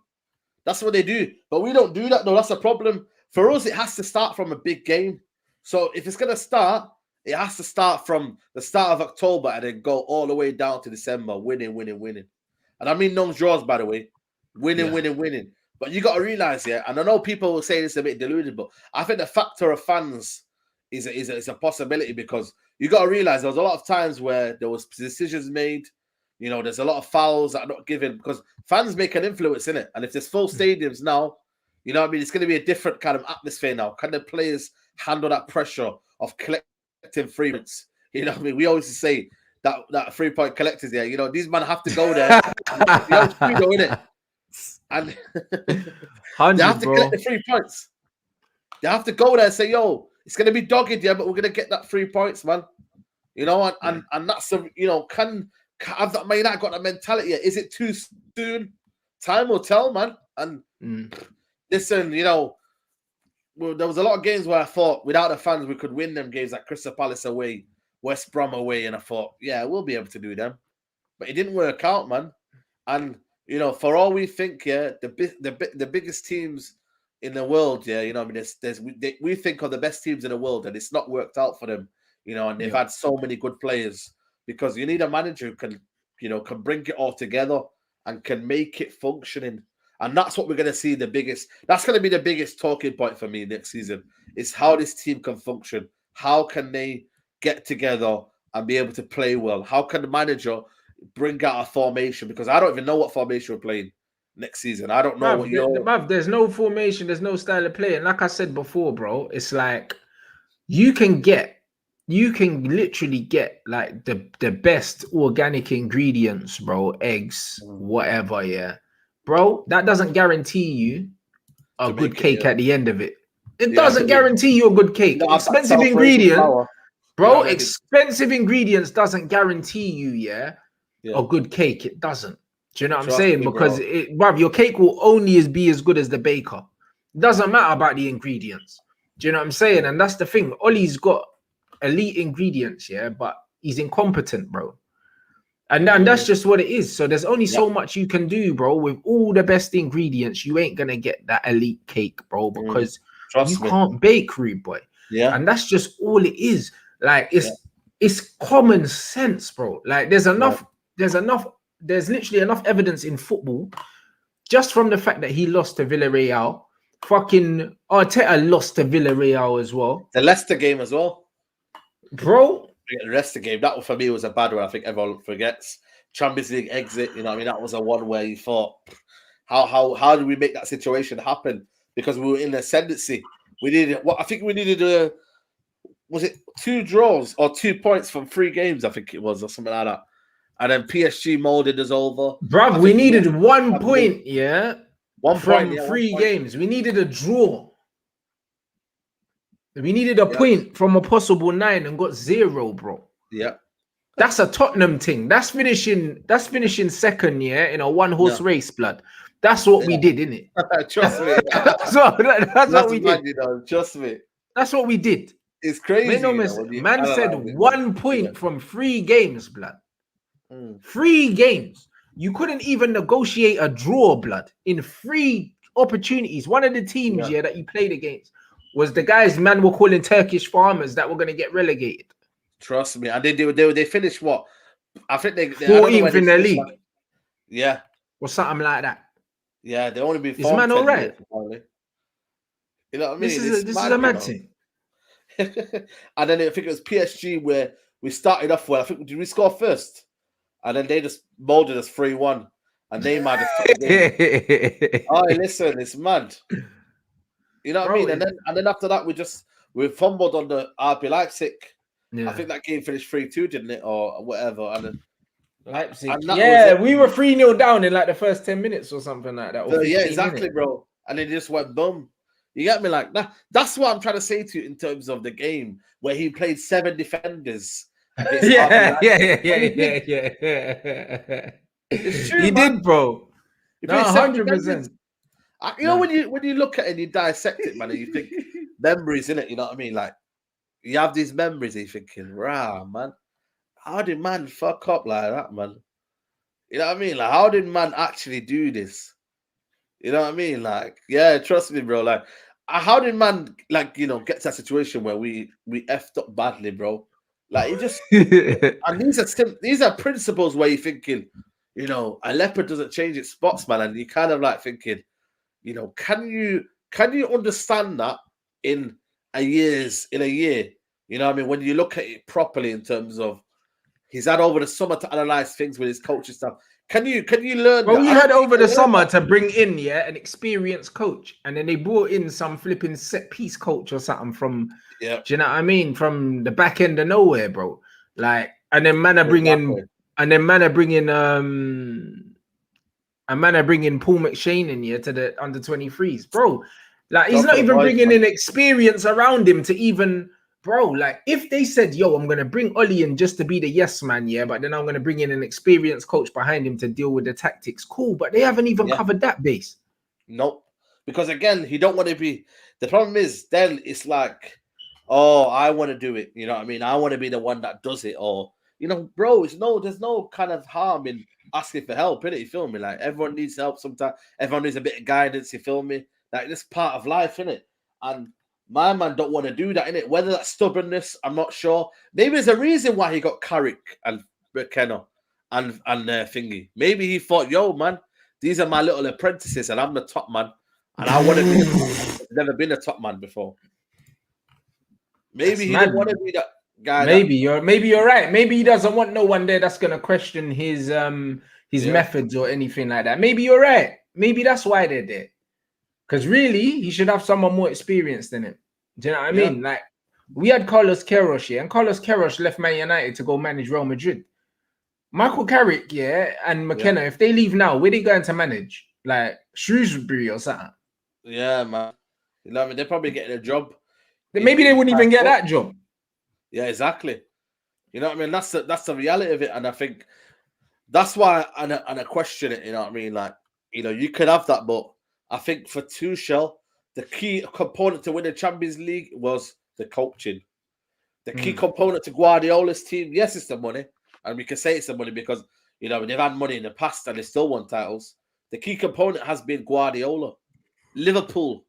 That's what they do. But we don't do that, though. That's a problem. For us, it has to start from a big game. So if it's going to start, it has to start from the start of October and then go all the way down to December, winning. And I mean no draws, by the way. Winning. But you got to realize, and I know people will say this a bit deluded, but I think the factor of fans is a possibility, because you got to realize there was a lot of times where there was decisions made, You know, there's a lot of fouls that are not given because fans make an influence in it. And if there's full stadiums now, you know what I mean? It's going to be a different kind of atmosphere now. Can the players handle that pressure of collecting 3 points? You know what I mean? We always say that 3-point collectors there. You know, these men have to go there. Innit? And they have to collect the 3 points. They have to go there and say, yo, it's going to be dogged, yeah, but we're going to get that 3 points, man. You know, and that's the, you know, have that Man United got that mentality? Is it too soon? Time will tell, man. And listen, you know, there was a lot of games where I thought without the fans we could win them games, like Crystal Palace away, West Brom away, and I thought, yeah, we'll be able to do them. But it didn't work out, man. And you know, for all we think, yeah, the biggest teams in the world, yeah, you know, I mean, we think of the best teams in the world, and it's not worked out for them, you know, and they've had so many good players because you need a manager who can, you know, can bring it all together and can make it functioning. And that's what we're going to see that's going to be the biggest talking point for me next season is how this team can function. How can they get together and be able to play well? How can the manager bring out a formation? Because I don't even know what formation we're playing next season. I don't know there's no formation, there's no style of play. And like I said before, bro, it's like you can literally get like the best organic ingredients, bro, eggs, whatever, yeah. Bro, that doesn't guarantee you a good cake at the end of it. It doesn't guarantee you a good cake. Expensive ingredient, bro, expensive ingredients doesn't guarantee you, a good cake. It doesn't. Do you know what I'm saying? Because your cake will only be as good as the baker. It doesn't matter about the ingredients. Do you know what I'm saying? And that's the thing. Ollie's got elite ingredients, but he's incompetent, bro. And that's just what it is. So there's only so much you can do, bro. With all the best ingredients, you ain't gonna get that elite cake, bro, because you can't bake, rude boy. Yeah. And that's just all it is. Like it's common sense, bro. Like there's literally enough evidence in football, just from the fact that he lost to Villarreal. Fucking Arteta lost to Villarreal as well. The Leicester game as well, bro. The rest of the game, that for me was a bad one. I think everyone forgets. Champions League exit, you know what I mean? That was a one where you thought, how did we make that situation happen? Because we were in ascendancy. We needed I think we needed was it 2 draws or 2 points from 3 games, I think it was, or something like that. And then PSG molded us over. Bruv, we needed 1 point, 1 point from 3 games. We needed a draw. We needed a point from a possible 9 and got 0, bro. Yeah. That's a Tottenham thing. That's finishing second, in a 1-horse race, blood. That's what we did, innit? Trust me. that's what we did. Trust me. That's what we did. It's crazy. Man said 1 point from 3 games, blood. 3 games. You couldn't even negotiate a draw, blood, in 3 opportunities. One of the teams that you played against was the guys man were calling Turkish farmers that were going to get relegated. Trust me. And they finished what? I think they 14th in the league. Yeah. Or something like that. Yeah, they only been. Is man all right? You know what I mean? This is a mad thing. And then I think it was PSG where we started off well. I think, did we score first? And then they just molded us 3-1. And they mad. Oh, listen, it's mad. You know what I mean? And then after that, we fumbled on the RB Leipzig. Yeah. I think that game finished 3-2, didn't it, or whatever? And then Leipzig. We were 3-0 down in like the first 10 minutes or something like that. Yeah, exactly, minutes. Bro. And it just went boom. You get me? Like that. That's what I'm trying to say to you in terms of the game where he played 7 defenders. Yeah. It's true, he did, bro. He played 100%. You know, when you look at it and you dissect it, man, and you think memories in it, you know what I mean? Like you have these memories, and you're thinking, "Wow, man, how did man fuck up like that, man?" You know what I mean? Like, how did man actually do this? You know what I mean? Like, yeah, trust me, bro. Like, how did man, like, you know, get to that situation where we effed up badly, bro? Like, you just and these are principles where you're thinking, you know, a leopard doesn't change its spots, man, and you kind of like thinking, you know, can you understand that in a year? You know what I mean? When you look at it properly in terms of He's had over the summer to analyze things with his coaching stuff. Can you learn? Well, we had over the summer to bring in an experienced coach, and then they brought in some flipping set piece coach or something from. Yeah. Do you know what I mean? From the back end of nowhere, bro. Like, and then man are bringing Paul McShane in here to the under 23s, bro. Like, he's not even bringing in experience around him to even. Bro, like, if they said, yo, I'm going to bring Ollie in just to be the yes man, but then I'm going to bring in an experienced coach behind him to deal with the tactics, cool, but they haven't even covered that base. Nope. Because, again, he don't want to be... The problem is, then it's like, oh, I want to do it, you know what I mean? I want to be the one that does it, or, you know, bro, there's no kind of harm in asking for help, innit? You feel me? Like, everyone needs help sometimes. Everyone needs a bit of guidance, you feel me? Like, this part of life, innit? And my man don't want to do that, innit? Whether that's stubbornness, I'm not sure. Maybe there's a reason why he got Carrick and McKenna and Thingy. Maybe he thought, yo, man, these are my little apprentices and I'm the top man. And I want to be I've never been a top man before. Maybe he didn't want to be that guy. Maybe you're right. Maybe he doesn't want no one there that's gonna question his methods or anything like that. Maybe you're right. Maybe that's why they're there. Because really, he should have someone more experienced than him. Do you know what I mean? Like, we had Carlos Queiroz here, and Carlos Queiroz left Man United to go manage Real Madrid. Michael Carrick, and McKenna, if they leave now, where they going to manage? Like, Shrewsbury or something? Yeah, man. You know what I mean? They're probably getting a job. Maybe they wouldn't even get that job. Yeah, exactly. You know what I mean? That's the reality of it. And I think that's why I question it, you know what I mean? Like, you know, you could have that, but I think for Tuchel, the key component to win the Champions League was the coaching. The key component to Guardiola's team, yes, it's the money. And we can say it's the money because, you know, they've had money in the past and they still won titles. The key component has been Guardiola. Liverpool.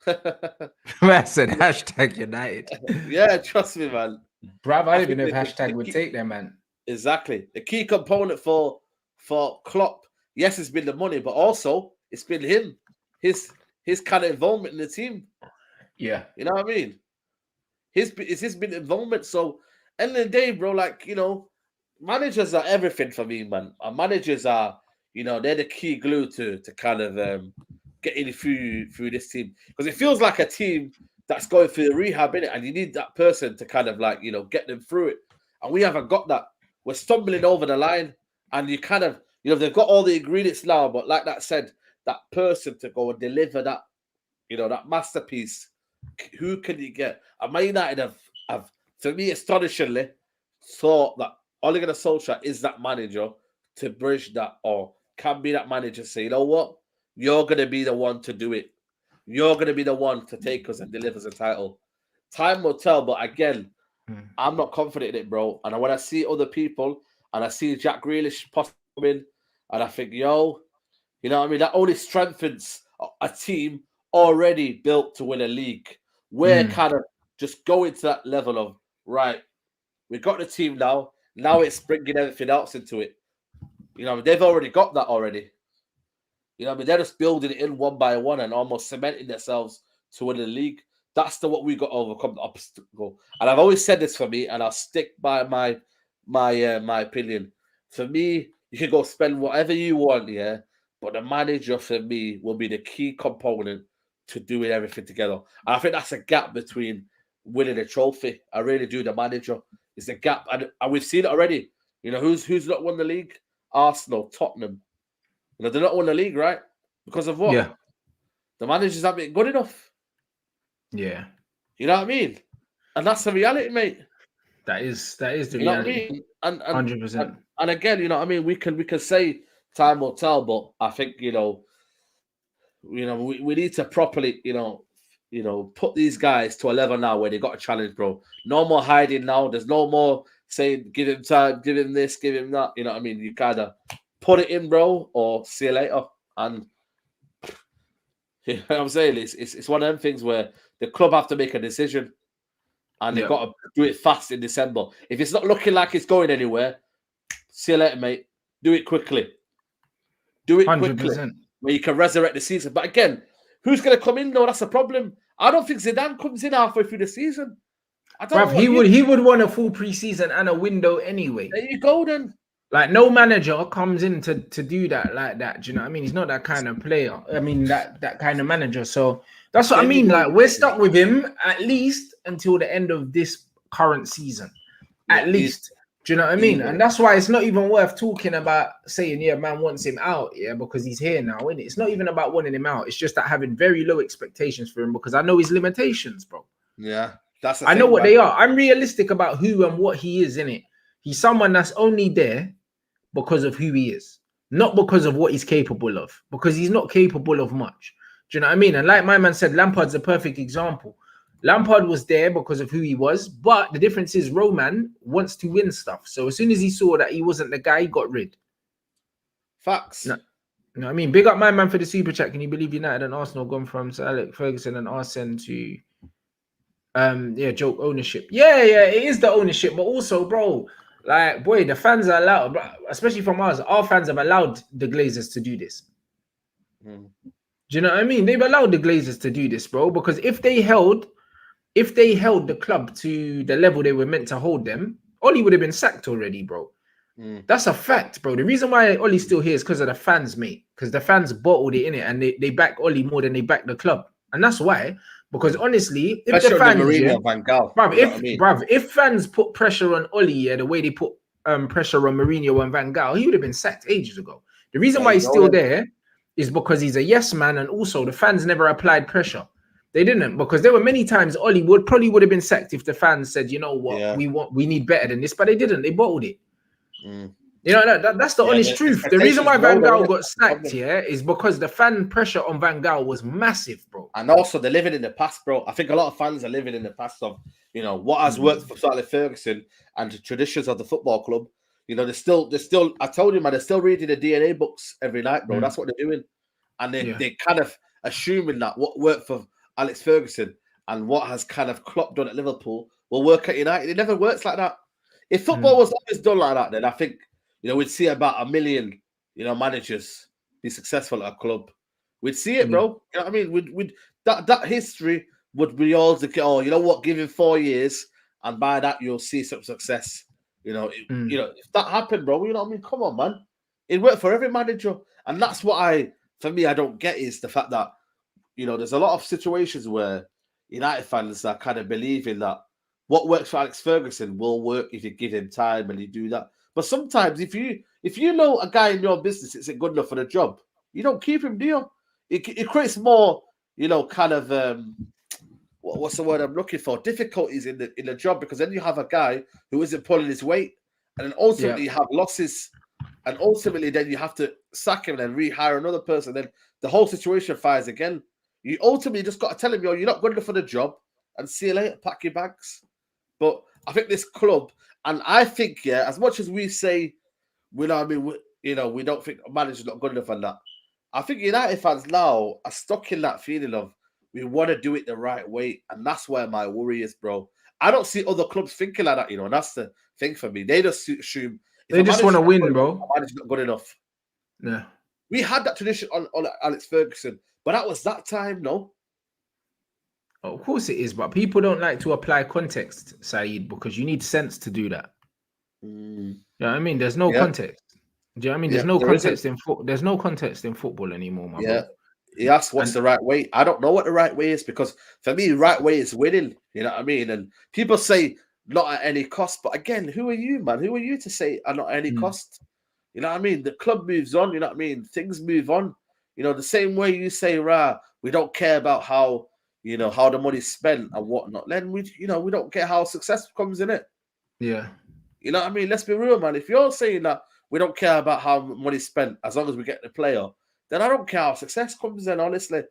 I said hashtag United. Yeah, trust me, man. Bruv, I don't even know if hashtag would take them, man. Exactly. The key component for Klopp, yes, it's been the money, but also it's been him, his kind of involvement in the team. Yeah. You know what I mean? It's his been involvement. So, end of the day, bro, like, you know, managers are everything for me, man. Our managers are, you know, they're the key glue to kind of getting through this team. Because it feels like a team that's going through the rehab, innit? And you need that person to kind of like, you know, get them through it. And we haven't got that. We're stumbling over the line. And you kind of, you know, they've got all the ingredients now, but like that said, that person to go and deliver that, you know, that masterpiece, who can you get? And Man United have for me, astonishingly, thought that Ole Gunnar Solskjaer is that manager to bridge that, or can be that manager. Say, you know what? You're going to be the one to do it. You're going to be the one to take us and deliver us a title. Time will tell, but again, I'm not confident in it, bro. And when I see other people, and I see Jack Grealish possibly coming, and I think, yo, you know what I mean? That only strengthens a team already built to win a league. We're kind of just going to that level of, right, we've got the team now. Now it's bringing everything else into it. You know, they've already got that already. You know, I mean, they're just building it in one by one and almost cementing themselves to win the league. That's what we got to overcome the obstacle. And I've always said this for me, and I'll stick by my opinion. For me, you can go spend whatever you want, yeah, but the manager for me will be the key component to doing everything together. And I think that's a gap between winning a trophy. I really do. The manager is a gap, and we've seen it already. You know, who's not won the league? Arsenal, Tottenham. You know, they're not won the league, right? Because of what? Yeah. The managers haven't been good enough. Yeah. You know what I mean? And that's the reality, mate. That is the reality. You know what I mean? And 100%. And again, you know what I mean? We can say time will tell, but I think, you know, we need to properly, you know, put these guys to a level now where they got a challenge, bro. No more hiding now. There's no more saying, give him time, give him this, give him that. You know what I mean? You kind of put it in, bro, or see you later. And you know what I'm saying? It's one of them things where the club have to make a decision, and they've got to do it fast in December. If it's not looking like it's going anywhere, see you later, mate. Do it quickly. Do it 100%. Quickly, where you can resurrect the season. But again, who's going to come in? No, that's a problem. I don't think Zidane comes in halfway through the season. I don't know what he would want a full preseason and a window anyway. There you go then. Like no manager comes in to do that like that. Do you know what I mean? He's not that kind of player. I mean that kind of manager. So that's what I mean. Like we're stuck with him at least until the end of this current season. At least. Do you know what I mean? And that's why it's not even worth talking about saying, yeah, man wants him out, yeah, because he's here now, isn't it? It's not even about wanting him out. It's just that having very low expectations for him because I know his limitations, bro. Yeah, that's. I know what they are. I'm realistic about who and what he is, innit? He's someone that's only there because of who he is, not because of what he's capable of, because he's not capable of much. Do you know what I mean? And like my man said, Lampard's a perfect example. Lampard was there because of who he was, but the difference is Roman wants to win stuff. So as soon as he saw that he wasn't the guy, he got rid. Facts. No, you know what I mean? Big up my man for the super chat. Can you believe United and Arsenal gone from Sir Alex Ferguson and Arsene to joke ownership? Yeah, it is the ownership, but also, bro, like, boy, the fans are allowed, especially from us, our fans have allowed the Glazers to do this. Do you know what I mean? They've allowed the Glazers to do this, bro, because if they held the club to the level they were meant to hold them, Oli would have been sacked already, bro. That's a fact, bro. The reason why Oli's still here is because of the fans, mate. Because the fans bottled it in it, and they back Oli more than they back the club, and that's why. Because honestly, if the fans, if fans put pressure on Oli, the way they put pressure on Mourinho and Van Gaal, he would have been sacked ages ago. The reason why he's still there is because he's a yes man, and also the fans never applied pressure. They didn't, because there were many times Oli would have been sacked if the fans said, you know what, we need better than this, but they didn't. They bottled it. You know, that's the honest truth. The reason why Van Gaal got sacked is because the fan pressure on Van Gaal was massive, bro. And also they're living in the past, bro. I think a lot of fans are living in the past of, you know, what has worked for Sir Alex Ferguson and the traditions of the football club. You know, they're still. I told you, man, they're still reading the DNA books every night, bro. That's what they're doing, and they kind of assuming that what worked for Alex Ferguson and what has kind of Klopp done at Liverpool will work at United. It never works like that. If football was always done like that, then I think, you know, we'd see about 1 million, you know, managers be successful at a club. We'd see it, bro. You know what I mean? We'd that history would be all the, oh, you know what, give him 4 years, and by that you'll see some success. You know, you know, if that happened, bro, you know what I mean? Come on, man. It worked for every manager. And that's what I don't get is the fact that, you know, there's a lot of situations where United fans are kind of believing that what works for Alex Ferguson will work if you give him time and you do that. But sometimes if you know a guy in your business isn't good enough for the job, you don't keep him, do you? It creates more, you know, kind of what's the word I'm looking for? Difficulties in the job, because then you have a guy who isn't pulling his weight, and then ultimately you have losses, and ultimately then you have to sack him and then rehire another person. Then the whole situation fires again. You ultimately just got to tell him, you're not good enough for the job, and see you later, pack your bags. But I think this club, and I think, as much as we say, we don't think a manager's not good enough and that, I think United fans now are stuck in that feeling of we want to do it the right way, and that's where my worry is, bro. I don't see other clubs thinking like that, you know, and that's the thing for me. They just assume they just want to win, bro. A manager's not good enough. Yeah, we had that tradition on Alex Ferguson, but that was that time, no. Oh, of course it is, but people don't like to apply context, Saeed, because you need sense to do that. You know what I mean? There's no context. Do you know what I mean? There's no context in football. There's no context in football anymore, my bro. He asked what's the right way. I don't know what the right way is, because for me, the right way is winning. You know what I mean? And people say not at any cost, but again, who are you, man? Who are you to say not at any cost? You know what I mean? The club moves on. You know what I mean? Things move on. You know, the same way you say, we don't care about how, you know, how the money's spent and whatnot. Then we don't care how success comes in it. Yeah. You know what I mean? Let's be real, man. If you're saying that we don't care about how money's spent as long as we get the player, then I don't care how success comes in, honestly.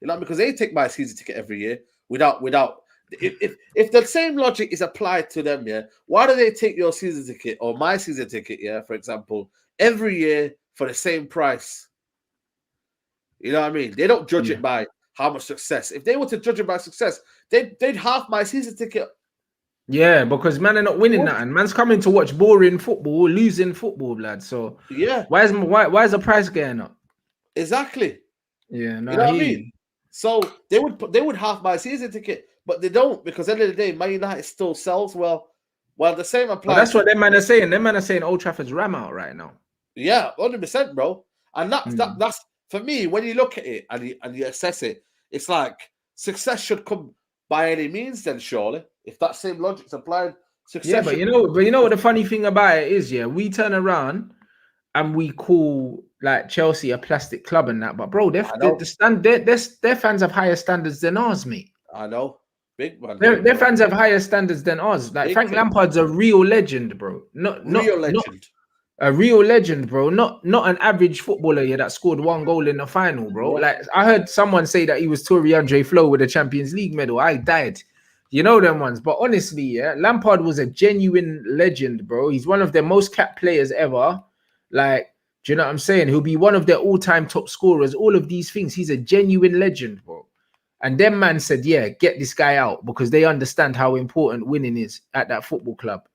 You know, because they take my season ticket every year without if the same logic is applied to them, why do they take your season ticket or my season ticket, for example, every year for the same price? You know what I mean? They don't judge it by how much success. If they were to judge it by success, they'd half my season ticket. Yeah, because man are not winning that, and man's coming to watch boring football, losing football, lad. So why is the price going up? Exactly. Yeah, no, you know what I mean. So they would half my season ticket, But they don't, because at the end of the day, Man United still sells well. Well, the same applies. Well, that's what them man are saying. Them man are saying Old Trafford's ram out right now. Yeah, 100%, bro. And that's for me, when you look at it and you assess it, it's like success should come by any means, then surely. If that same logic's applied, success. Yeah, but you know what the funny thing about it is, yeah, we turn around and we call like Chelsea a plastic club and that, but bro, their fans have higher standards than ours, mate. I know. Big man. Their fans have higher standards than ours. Like Frank Lampard's a real legend, bro. Not a real legend, bro. Not an average footballer here that scored 1 goal in the final, bro. Yeah. Like I heard someone say that he was Tory Andre Flo with a Champions League medal. I died. You know them ones. But honestly, yeah, Lampard was a genuine legend, bro. He's one of their most capped players ever. Like, do you know what I'm saying? He'll be one of their all-time top scorers. All of these things. He's a genuine legend, bro. And them man said, yeah, get this guy out because they understand how important winning is at that football club.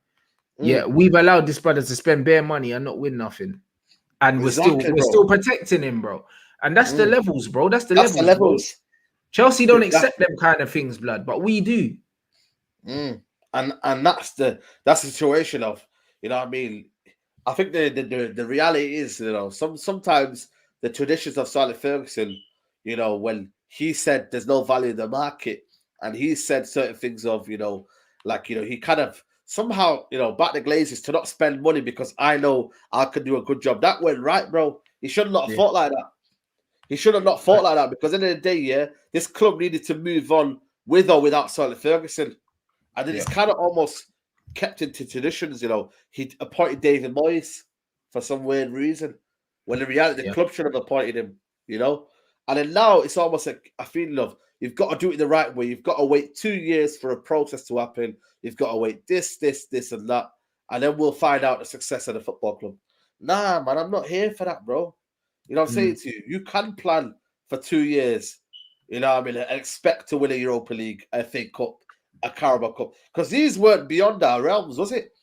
Yeah, we've allowed this brother to spend bare money and not win nothing. And we're still protecting him, bro. And that's the levels, bro. That's the levels. Bro. Chelsea don't accept them kind of things, blood, but we do. And that's the situation of, you know what I mean? I think the reality is, you know, sometimes the traditions of Sir Alex Ferguson, you know, when he said there's no value in the market, and he said certain things of, you know, like, you know, he kind of somehow, you know, back the Glazers to not spend money because I know I could do a good job. That went right, bro. He should have not fought like that. He should have not fought like that because at the end of the day, yeah, this club needed to move on with or without Sir Alex Ferguson. And then it's kind of almost kept into traditions, you know. He appointed David Moyes for some weird reason, when in reality, the club should have appointed him, you know. And then now it's almost like a feeling of you've got to do it the right way. You've got to wait 2 years for a process to happen. You've got to wait this, and that. And then we'll find out the success of the football club. Nah, man, I'm not here for that, bro. You know what I'm saying to you? You can plan for 2 years, you know what I mean, and expect to win a Europa League, a FA Cup, a Carabao Cup. Because these weren't beyond our realms, was it?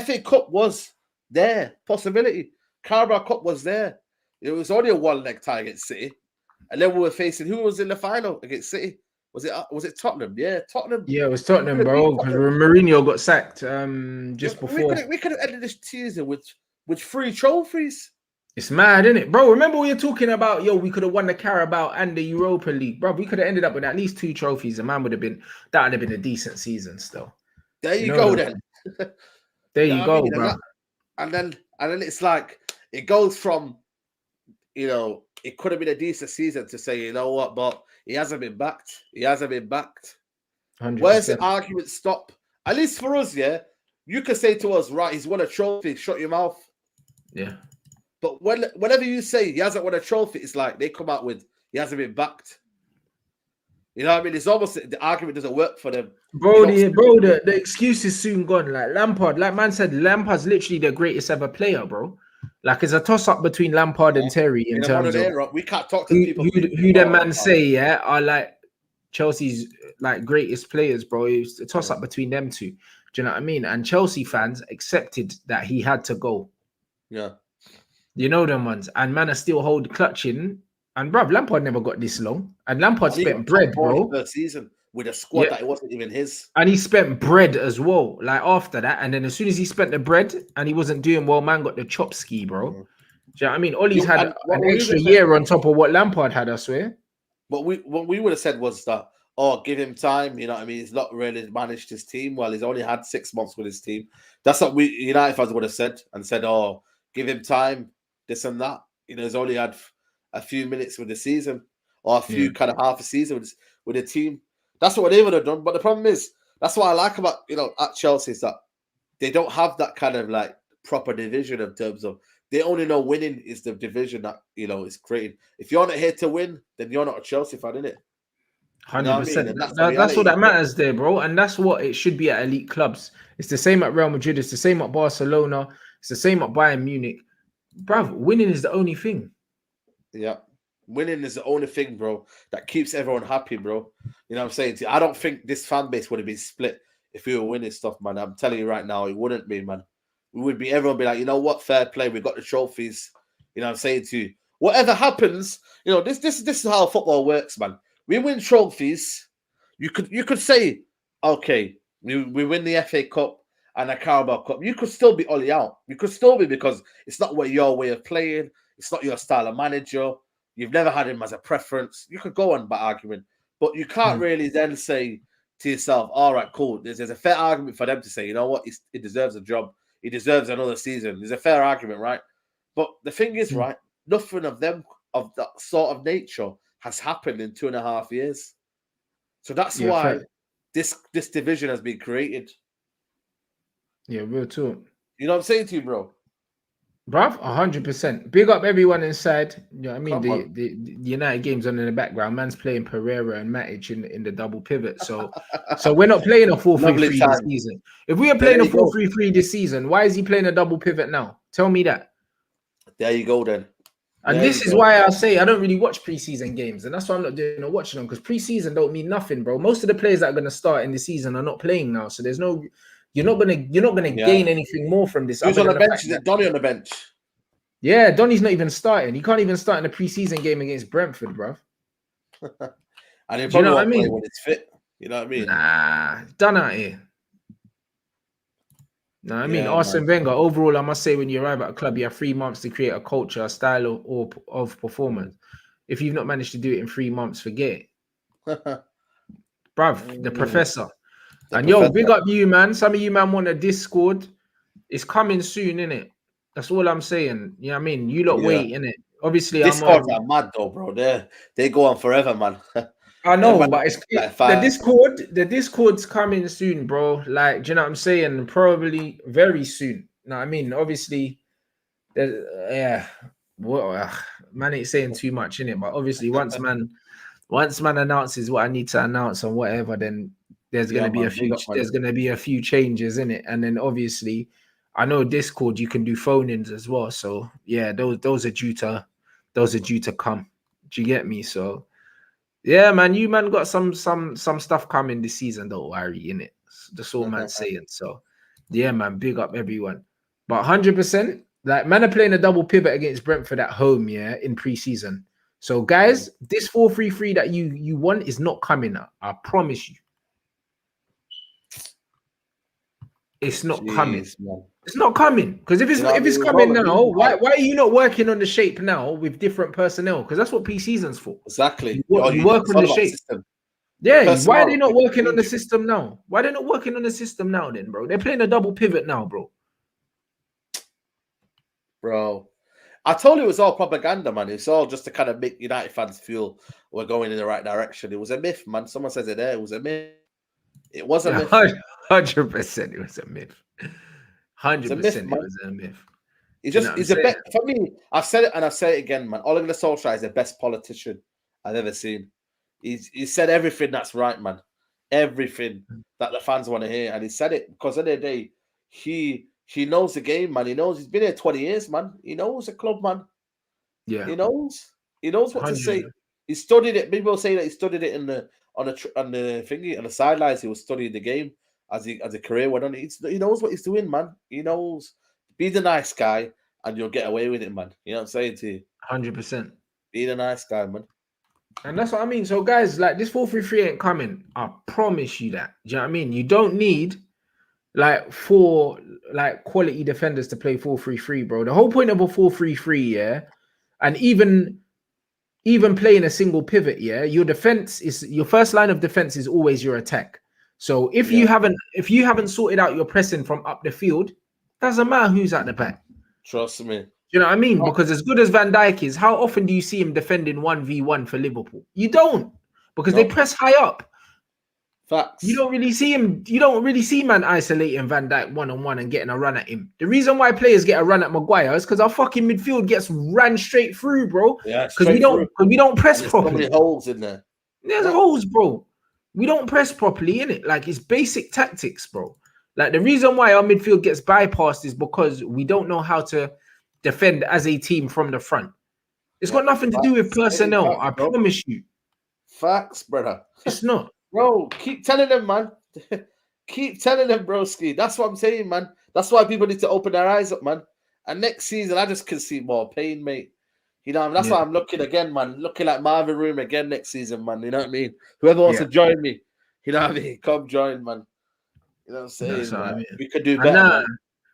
FA Cup was there, possibility. Carabao Cup was there. It was only a one-leg tie against City. And then we were facing, who was in the final against City? Was it Tottenham? Yeah, Tottenham. Yeah, it was Tottenham, bro, because Mourinho got sacked just before. We could have ended this season with 3 trophies. It's mad, isn't it? Bro, remember we were talking about, we could have won the Carabao and the Europa League. Bro, we could have ended up with at least 2 trophies. That would have been a decent season still. There you go, then. There you go, bro. And then it's like, it goes from, you know, it could have been a decent season to say, you know what, but he hasn't been backed. 100%. Where's the argument stop? At least for us, yeah, you can say to us, right, he's won a trophy, shut your mouth. Yeah. But whenever you say he hasn't won a trophy, it's like they come out with he hasn't been backed. You know what I mean? It's almost the argument doesn't work for them. Bro, the excuse is soon gone. Like Lampard, like man said, Lampard's literally the greatest ever player, bro. Like it's a toss-up between Lampard and Terry in terms of we can't talk to people who the man say, are like Chelsea's like greatest players, bro. It's a toss-up between them two. Do you know what I mean? And Chelsea fans accepted that he had to go. Yeah. You know them ones. And man are still clutching. And bruv, Lampard never got this long. And Lampard spent bread, bro. First season with a squad that it wasn't even his. And he spent bread as well, like after that. And then as soon as he spent the bread and he wasn't doing well, man got the chop ski, bro. Do you know what I mean? Ollie's had an extra year on top of what Lampard had, I swear. But what we would have said was that, give him time. You know what I mean? He's not really managed his team well. He's only had 6 months with his team. That's what we United fans would have said and said, give him time, this and that. You know, he's only had a few minutes with the season or a few kind of half a season with the team. That's what they would have done. But the problem is, that's what I like about, you know, at Chelsea is that they don't have that kind of like proper division in terms of they only know winning is the division that, you know, is created. If you're not here to win, then you're not a Chelsea fan, innit? 100%. That's what that matters there, bro. And that's what it should be at elite clubs. It's the same at Real Madrid. It's the same at Barcelona. It's the same at Bayern Munich. Bruv, winning is the only thing. Yeah. Winning is the only thing, bro, that keeps everyone happy, bro. You know what I'm saying? I don't think this fan base would have been split if we were winning stuff, man. I'm telling you right now, it wouldn't be, man. Everyone would be like, you know what, fair play. We got the trophies. You know what I'm saying to you? Whatever happens, you know, this is how football works, man. We win trophies. You could say, okay, we win the FA Cup and a Carabao Cup. You could still be Ollie out. You could still be because it's not what your way of playing. It's not your style of manager. You've never had him as a preference. You could go on by argument, but you can't really then say to yourself, all right, cool. There's a fair argument for them to say, you know what, he deserves a job. He deserves another season. There's a fair argument, right? But the thing is, right, nothing of that sort of nature has happened in 2.5 years. So that's why this division has been created. Yeah, real talk. You know what I'm saying to you, bro? Bruv, 100%. Big up everyone inside. You know what I mean? The United games on in the background. Man's playing Pereira and Matic in the double pivot. So we're not playing a 4-3-3 this season. If we are playing a 4-3-3 this season, why is he playing a double pivot now? Tell me that. There you go then. And this is why I say I don't really watch preseason games, and that's why I'm not doing watching them, because preseason don't mean nothing, bro. Most of the players that are going to start in the season are not playing now, so there's no. You're not gonna gain anything more from this. Who's on the bench? Is it Donny on the bench? Yeah, Donny's not even starting. He can't even start in a preseason game against Brentford, bro. And he probably won't play when it's fit. You know what I mean? Nah, done out here. No, I mean, Arsene Wenger, overall, I must say, when you arrive at a club, you have 3 months to create a culture, a style of performance. If you've not managed to do it in 3 months, forget it. Bruv, the professor. Big up you, man. Some of you, man, want a Discord. It's coming soon, innit? That's all I'm saying. You know what I mean? You lot wait, innit? Obviously, Discords are mad, though, bro. They go on forever, man. I know, but the Discord's coming soon, bro. Like, do you know what I'm saying? Probably very soon. You know what I mean? Obviously, man ain't saying too much in it, but obviously, once man announces what I need to announce and whatever, then there's gonna be a few changes in it, and then obviously, I know Discord you can do phone-ins as well. So yeah, those are due to come. Do you get me? So. Yeah, man, you got some stuff coming this season, don't worry, innit? That's all man's saying. So, yeah, man, big up everyone. But 100%, like, man are playing a double pivot against Brentford at home, yeah, in pre-season. So, guys, this 4-3-3 that you want is not coming up. I promise you. It's not coming. Man. It's not coming. Because if it's coming now, why are you not working on the shape now with different personnel? Because that's what pre-season's for. Exactly. You work on the shape. System. Yeah, why are they not working on the system now? Why are they not working on the system now then, bro? They're playing a double pivot now, bro. Bro, I told you it was all propaganda, man. It's all just to kind of make United fans feel we're going in the right direction. It was a myth, man. Someone says it there. It was a myth. It was a myth. 100% it was a myth. 100% it was a myth. He's a bet for me. I've said it and I've said it again, man. Ole Gunnar Solskjaer is the best politician I've ever seen. He said everything that's right, man. Everything that the fans want to hear, and he said it because at the end of the day, he knows the game, man. He knows he's been here 20 years, man. He knows the club, man. Yeah, he knows what to say. He studied it. People say that he studied it on the sidelines. He was studying the game as a career went on. He knows what he's doing, man. He knows. Be the nice guy, and you'll get away with it, man. You know what I'm saying to you? 100%. Be the nice guy, man. And that's what I mean. So, guys, like, this 4-3-3 ain't coming. I promise you that. Do you know what I mean? You don't need like 4 quality defenders to play 4-3-3, bro. The whole point of a 4-3-3, yeah, and even playing a single pivot, yeah, your first line of defense is always your attack. So if you haven't sorted out your pressing from up the field, doesn't matter who's at the back. Trust me. You know what I mean? Because as good as Van Dijk is, how often do you see him defending 1v1 for Liverpool? You don't, because they press high up. Facts. You don't really see man isolating Van Dijk one-on-one and getting a run at him. The reason why players get a run at Maguire is because our fucking midfield gets ran straight through, bro. Yeah, because we don't press properly. So many holes in there. There's holes, bro. We don't press properly, innit? Like, it's basic tactics, bro. Like, the reason why our midfield gets bypassed is because we don't know how to defend as a team from the front. It's got nothing to do with personnel. I promise you. Facts, brother. It's not. Bro, keep telling them, man. Keep telling them, broski. That's what I'm saying, man. That's why people need to open their eyes up, man. And next season, I just can see more pain, mate. You know, that's why I'm looking again, man. Looking at Marvin Room again next season, man. You know what I mean? Whoever wants to join me, You know what I mean? Come join, man. You know what I'm saying? That's what I mean. We could do better, man.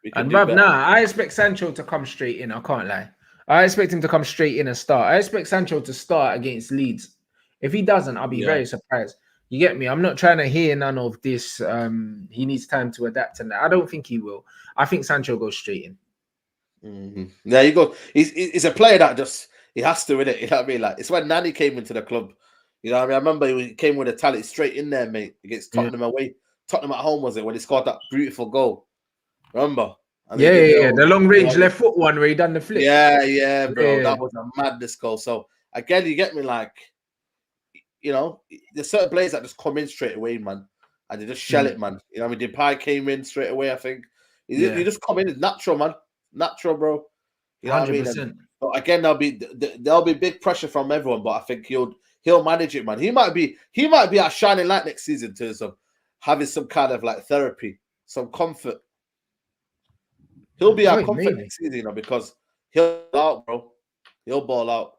We could do better. I expect Sancho to come straight in. I can't lie. I expect him to come straight in and start. I expect Sancho to start against Leeds. If he doesn't, I'll be very surprised. You get me? I'm not trying to hear none of this. He needs time to adapt and that. I don't think he will. I think Sancho goes straight in. There you go. He's a player that just he has to win it. You know what I mean? Like it's when Nani came into the club. You know what I mean? I remember he came with a talent straight in there, mate, against Tottenham away. Tottenham at home was it when he scored that beautiful goal? Remember? Yeah. The long range left foot one where he done the flip. Yeah, bro. Yeah. That was a madness goal. So again, you get me, like, you know, there's certain players that just come in straight away, man, and they just shell it, man. You know what I mean? Depay came in straight away, I think. You just come in, it's natural, man. Natural, bro. You know 100%. What I mean? And, but again, there'll be big pressure from everyone, but I think he'll manage it, man. He might be our shining light next season in terms of having some kind of like therapy, some comfort. He'll be our comfort next season, you know, because he'll ball out, bro. He'll ball out.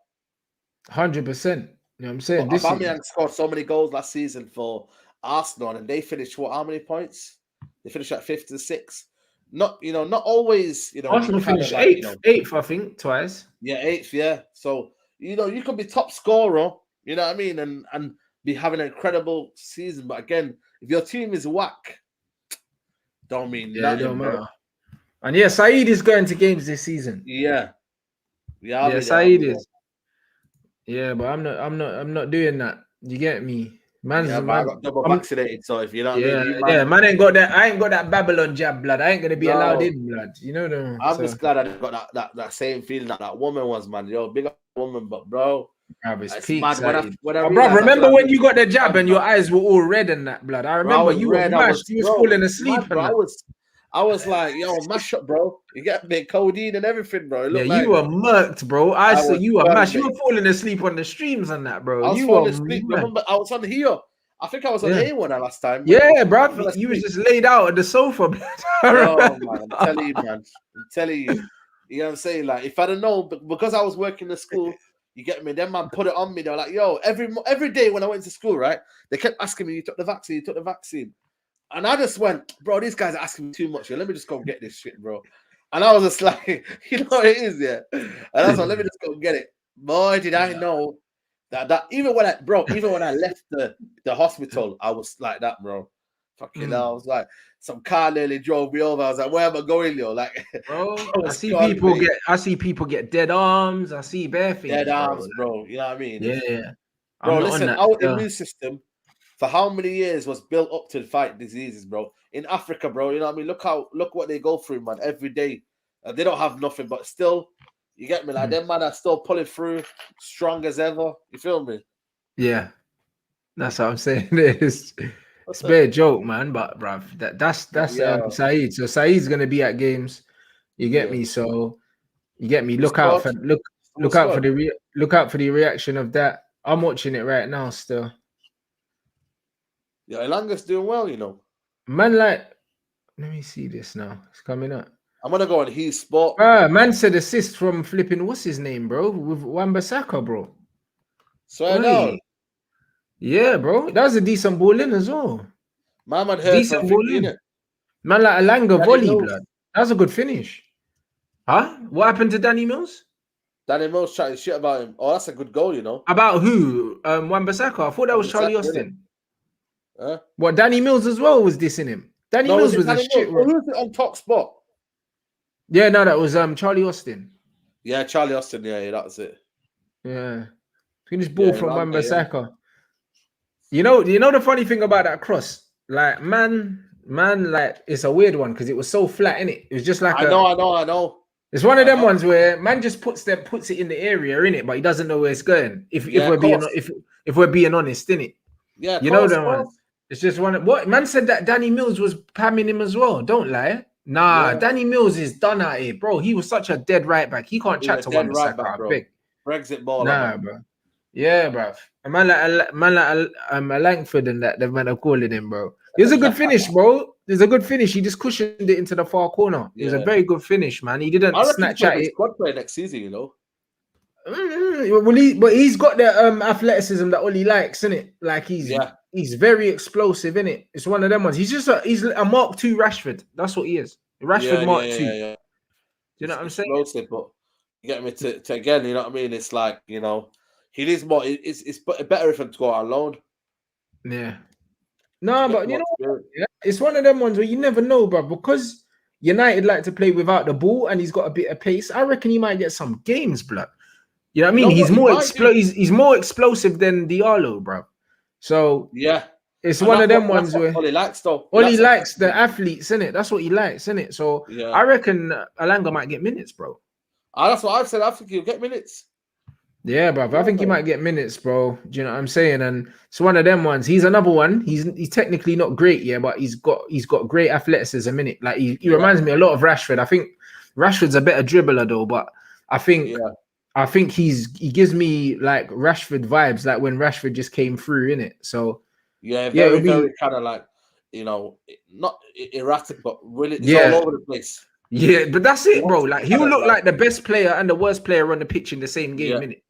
100%. You know what I'm saying? Aubameyang scored so many goals last season for Arsenal, and they finished how many points? They finished at 56. Not always, you know. Arsenal finished eighth, I think, twice. Yeah, 8th, yeah. So, you know, you could be top scorer, you know what I mean, and be having an incredible season. But again, if your team is whack, don't mean nothing, it don't matter. And Saeed is going to games this season. Yeah, Saeed is. Yeah, but I'm not doing that. You get me? I got double vaccinated, so if you know what I mean. Man ain't got that. I ain't got that Babylon jab, blood. I ain't gonna be allowed in, blood. You know them. I'm just glad I got that same feeling that woman was, man. Yo, big up woman, but bro. It's mad. Bro, remember when you got the jab and your eyes were all red and that, blood? I remember you were mashed. You was falling asleep, bro. I was like, yo, mash up, bro. You get me codeine and everything, bro. You were murked, bro. I saw you were mashed. You were falling asleep on the streams and that, bro. I was falling asleep. Remember, I was on here. I think I was on A1 last time. Yeah, bro. You was just laid out on the sofa, bro. Oh, man. I'm telling you, man. I'm telling you. You know what I'm saying? Like, if I don't know, because I was working in school, you get me? Them man put it on me. They're like, yo, every day when I went to school, right? They kept asking me, you took the vaccine. And I just went, bro, these guys are asking me too much. Let me just go get this shit, bro. And I was just like, you know what it is, yeah? And I was like, let me just go get it. Boy, did I know that even when I left the hospital, I was like that, bro. Fucking hell. I was like, some car nearly drove me over. I was like, where am I going, yo? Like, bro, I see people get dead arms. I see bare things. Dead arms, bro. You know what I mean? Yeah. Bro, listen, our immune system for how many years was built up to fight diseases, bro? In Africa, bro, you know what I mean? Look what they go through, man, every day. They don't have nothing, but still, you get me? Like, them man are still pulling through, strong as ever. You feel me? Yeah. That's what I'm saying. It's a bad joke, man, but bruv, that's Saeed. So Saeed's gonna be at games. You get me? So you get me. Look out for the reaction of that. I'm watching it right now still. Yeah, Elanga's doing well, you know. Man, like, let me see this now. It's coming up. I'm gonna go on his spot. Man said assist from flipping. What's his name, bro? With Wan-Bissaka, bro. So yeah, bro. That was a decent ball in as well. My man heard decent ball in. Man, like Elanga volley, blood. That was a good finish. Huh? What happened to Danny Mills? Danny Mills chatting shit about him. Oh, that's a good goal, you know. About who? Wan-Bissaka. I thought that was Charlie Austin. What, Danny Mills as well was dissing him? Danny Mills was a shit. Who was it on top spot? Yeah, no, that was Charlie Austin. Yeah, Charlie Austin. Yeah, that's it. Yeah, finished ball from Wan-Bissaka. You know the funny thing about that cross, like man, like it's a weird one because it was so flat, innit? It was just like I know. It's one of them ones where man just puts it in the area, innit? But he doesn't know where it's going. If we're being honest, innit? Yeah, you know that one. It's just one. What man said that Danny Mills was pamming him as well. Don't lie. Nah, Danny Mills is done out here, bro. He was such a dead right back. He can't chat to Wan-Bissaka, bro. Brexit ball. Nah, bro. Yeah, bro. A man like Langford and that, the man are calling him, bro. It was a good finish, bro. It was a good finish. He just cushioned it into the far corner. It was a very good finish, man. He didn't snatch at it. Squad play next season, you know. Well, he's got the athleticism that Oli likes, isn't it? Like he's he's very explosive, innit? It's one of them ones. He's a Mark II Rashford. That's what he is. Rashford Mark II. Yeah. You know what I'm saying? Explosive, but you get me to again. You know what I mean? It's like, you know, he needs more. It's better for him to go out on loan. Yeah. No, but you know, yeah, it's one of them ones where you never know, bro. Because United like to play without the ball, and he's got a bit of pace. I reckon he might get some games, blood. You know what I mean? He's more explosive than Diallo, bro. So yeah, it's one of them ones where Oli likes though. He likes the athletes, innit? That's what he likes, innit? So yeah. I reckon Alanga might get minutes, bro. That's what I've said. I think he'll get minutes. Yeah, bro. I think he might get minutes, bro. Do you know what I'm saying? And it's one of them ones. He's another one. He's technically not great, yeah, but he's got great athleticism, innit? Like he reminds me a lot of Rashford. I think Rashford's a better dribbler though, but I think he gives me like Rashford vibes, like when Rashford just came through, innit? So very kind of like, you know, not erratic, but really it's all over the place. Yeah, but that's it, bro. Like he'll look like the best player and the worst player on the pitch in the same game, innit?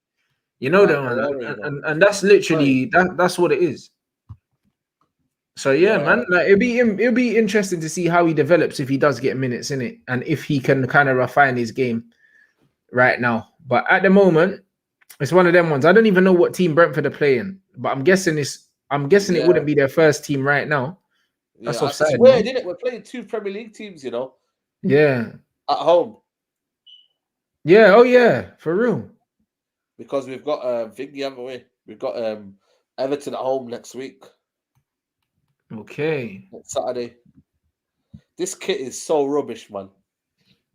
You know that, and that's literally that's what it is. So man, like it'll be interesting to see how he develops if he does get minutes in it, and if he can kind of refine his game right now. But at the moment, it's one of them ones. I don't even know what team Brentford are playing, but I'm guessing it wouldn't be their first team right now. That's offside. It's weird, isn't it? We're playing 2 Premier League teams, you know. Yeah. At home. Yeah. Oh yeah, for real. Because we've got Vingy, haven't we? We've got Everton at home next week. Okay. Next Saturday. This kit is so rubbish, man.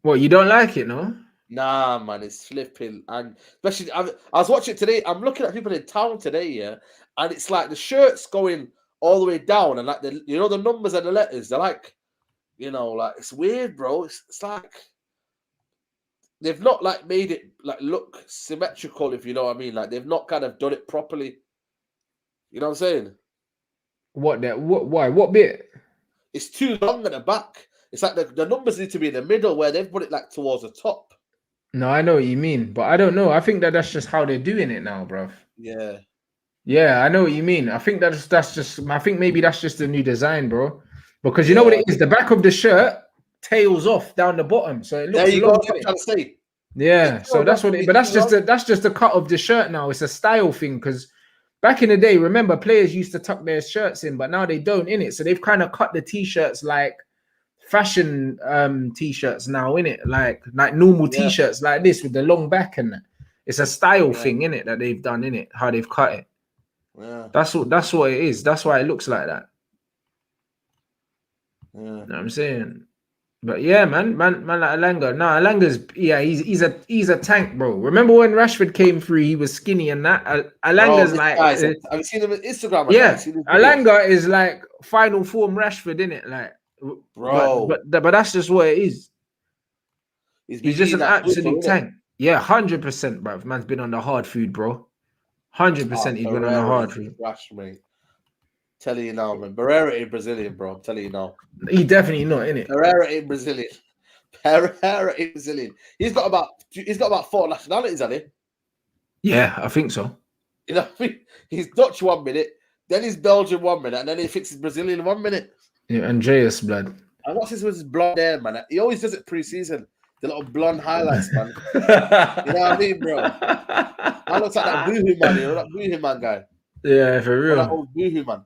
What, you don't like it, no? Nah, man, it's flipping. And especially, I was watching it today. I'm looking at people in town today, yeah, and it's like the shirts going all the way down, and like the numbers and the letters, they're like, you know, like it's weird, bro. It's like they've not like made it like look symmetrical, if you know what I mean. Like they've not kind of done it properly. You know what I'm saying? Why? What bit? It's too long at the back. It's like the numbers need to be in the middle where they've put it like towards the top. No, I know what you mean, but I don't know. I think that's just how they're doing it now, bro. Yeah. Yeah, I know what you mean. I think I think maybe that's just a new design, bro. Because you know what it is? The back of the shirt tails off down the bottom, so it looks there you long. Go. I'm trying to say. Yeah, so that's what it. But that's just the cut of the shirt now. It's a style thing because back in the day, remember players used to tuck their shirts in, but now they don't in it. So they've kind of cut the t-shirts like fashion t-shirts now in it, like normal t-shirts like this with the long back and that. It's a style thing in it that they've done in it, how they've cut it. Yeah, that's what it is. That's why it looks like that. Yeah, you know what I'm saying. But yeah, man like Alanga. No, Alanga's he's a tank, bro. Remember when Rashford came through? He was skinny and that. Alanga's have you seen him on Instagram? Yeah, Alanga is like final form Rashford, innit? Like, bro. But that's just what it is. He's just an absolute tank. Yeah, 100%, bro. Man's been on the hard food, bro. 100%. He's been on the hard food. Rashford. Telling you now, man. Barrera ain't Brazilian, bro. I'm telling you now. He definitely not, innit? Barrera ain't Brazilian. Barrera ain't Brazilian. He's got about 4 nationalities, hasn't he? Yeah, I think so. You know what I mean? He's Dutch 1 minute, then he's Belgian 1 minute, and then he thinks he's Brazilian 1 minute. Yeah, Andreas blood. And what's his with his blonde hair, man? He always does it pre-season. The little blonde highlights, man. You know what I mean, bro? That looks like that Boohoo man, you know, that Boohoo man guy. Yeah, for real. That old Boohoo man.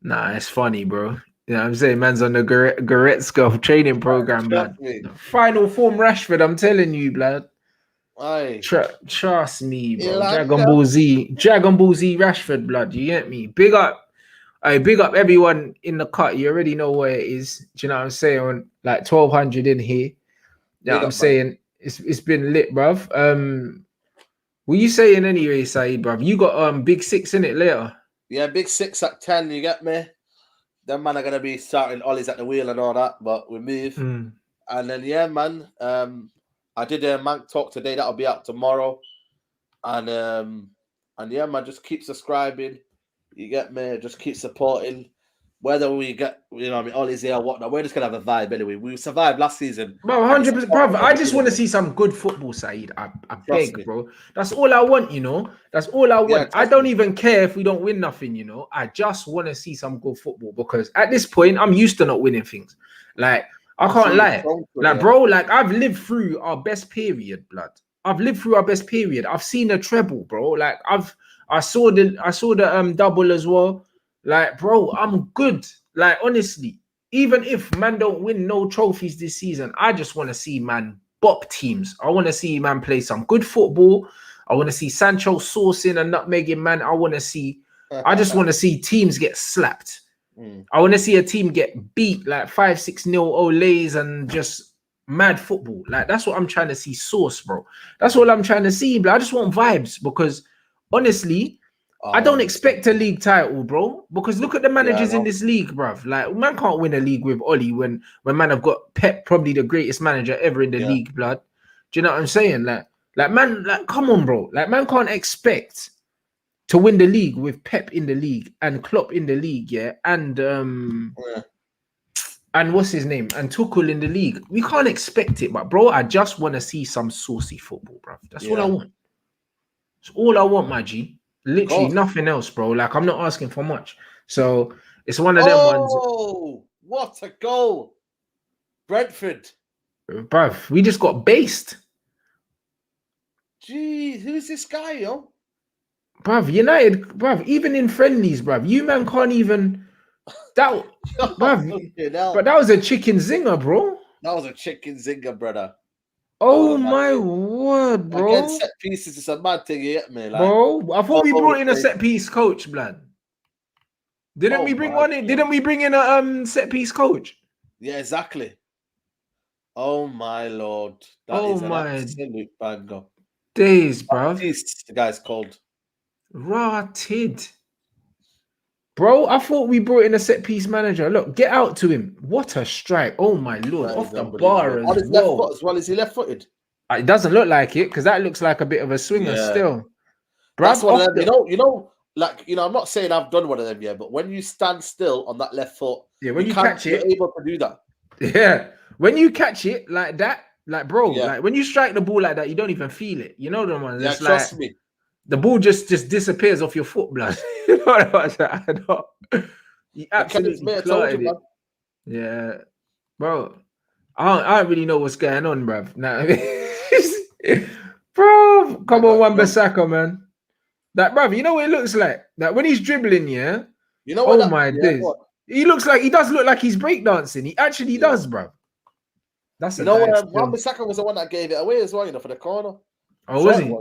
Nah, it's funny, bro. You know what I'm saying? Man's on the Goretzka training program, blood. Final form Rashford, I'm telling you, blood. Trust me, bro. Dragon Ball Z Rashford, blood. You get me? Big up everyone in the cut. You already know where it is. Do you know what I'm saying? Like 1200 in here. You know what I'm saying? It's been lit, bruv. What you saying anyway, Saeed, bruv? You got Big 6 in it later. Yeah, Big 6 at 10, you get me? Them man are gonna be starting ollies at the wheel and all that, but we move. And then yeah, man. I did a Mank talk today, that'll be out tomorrow. And yeah, man, just keep subscribing. You get me? Just keep supporting. whether we get, all is here or whatnot, we're just gonna have a vibe anyway. We survived last season. Bro, 100%, bro. I just want to see some good football, Saeed. I beg, bro. That's all I want, That's all I want. I don't even care if we don't win nothing, I just want to see some good football because at this point, I'm used to not winning things. Like, I can't lie. Like, bro, like I've lived through our best period, blood. I've lived through our best period. I've seen a treble, bro. Like, I saw the double as well. Like, bro, I'm good. Like, honestly. Even if man don't win no trophies this season, I just want to see man bop teams. I want to see man play some good football. I want to see Sancho sourcing and nutmegging, man. I just want to see teams get slapped. I want to see a team get beat like 5-6-0 Olays and just mad football. Like, that's what I'm trying to see source, bro. That's all I'm trying to see, but I just want vibes because honestly, I don't expect a league title, bro, because look at the managers in this league, bruv. Like, man can't win a league with Oli when man have got Pep, probably the greatest manager ever in the league, blood. Do you know what I'm saying? Like, man, like, come on, bro. Like, man can't expect to win the league with Pep in the league and Klopp in the league, and what's his name? And Tuchel in the league. We can't expect it, but bro, I just want to see some saucy football, bruv. That's all I want. It's all I want, my G. Literally nothing else, bro. Like, I'm not asking for much. So it's one of them ones. Oh, what a goal. Brentford. Bruv, we just got based. Jeez, who's this guy, yo? Bruv, United, bruv, even in friendlies, bruv, you man can't even bruv, but that was a chicken zinger, bro. That was a chicken zinger, brother. Oh my word, bro. Against set pieces, it's a mad thing, you get me? Like, bro, I thought we brought in a set piece coach, blood. Didn't we bring one in? Didn't we bring in a set piece coach? Yeah, exactly. Oh my lord. That is an absolute banger. Days, bruv. The guy's called. Rotted. Bro, I thought we brought in a set piece manager. Look, get out to him. What a strike. Oh my lord. Off the bar as well. Left foot as well. Is he left-footed? It doesn't look like it because that looks like a bit of a swinger still. Bruv, that's one of them. I'm not saying I've done one of them yet, but when you stand still on that left foot, when you catch it, you're able to do that. Yeah. When you catch it like that, like, bro, like when you strike the ball like that, you don't even feel it. You know the ones. Yeah, trust me. The ball just disappears off your foot, blood. You know what I'm saying? He absolutely clotted it. Yeah. Bro, I don't really know what's going on, bruv. Nah, bro, come on, Wan-Bissaka, man. That, bruv, you know what it looks like? That when he's dribbling, you know what? Oh my days. He does look like he's breakdancing. He actually does, bruv. That's Wan-Bissaka was the one that gave it away as well, for the corner. Oh, was he?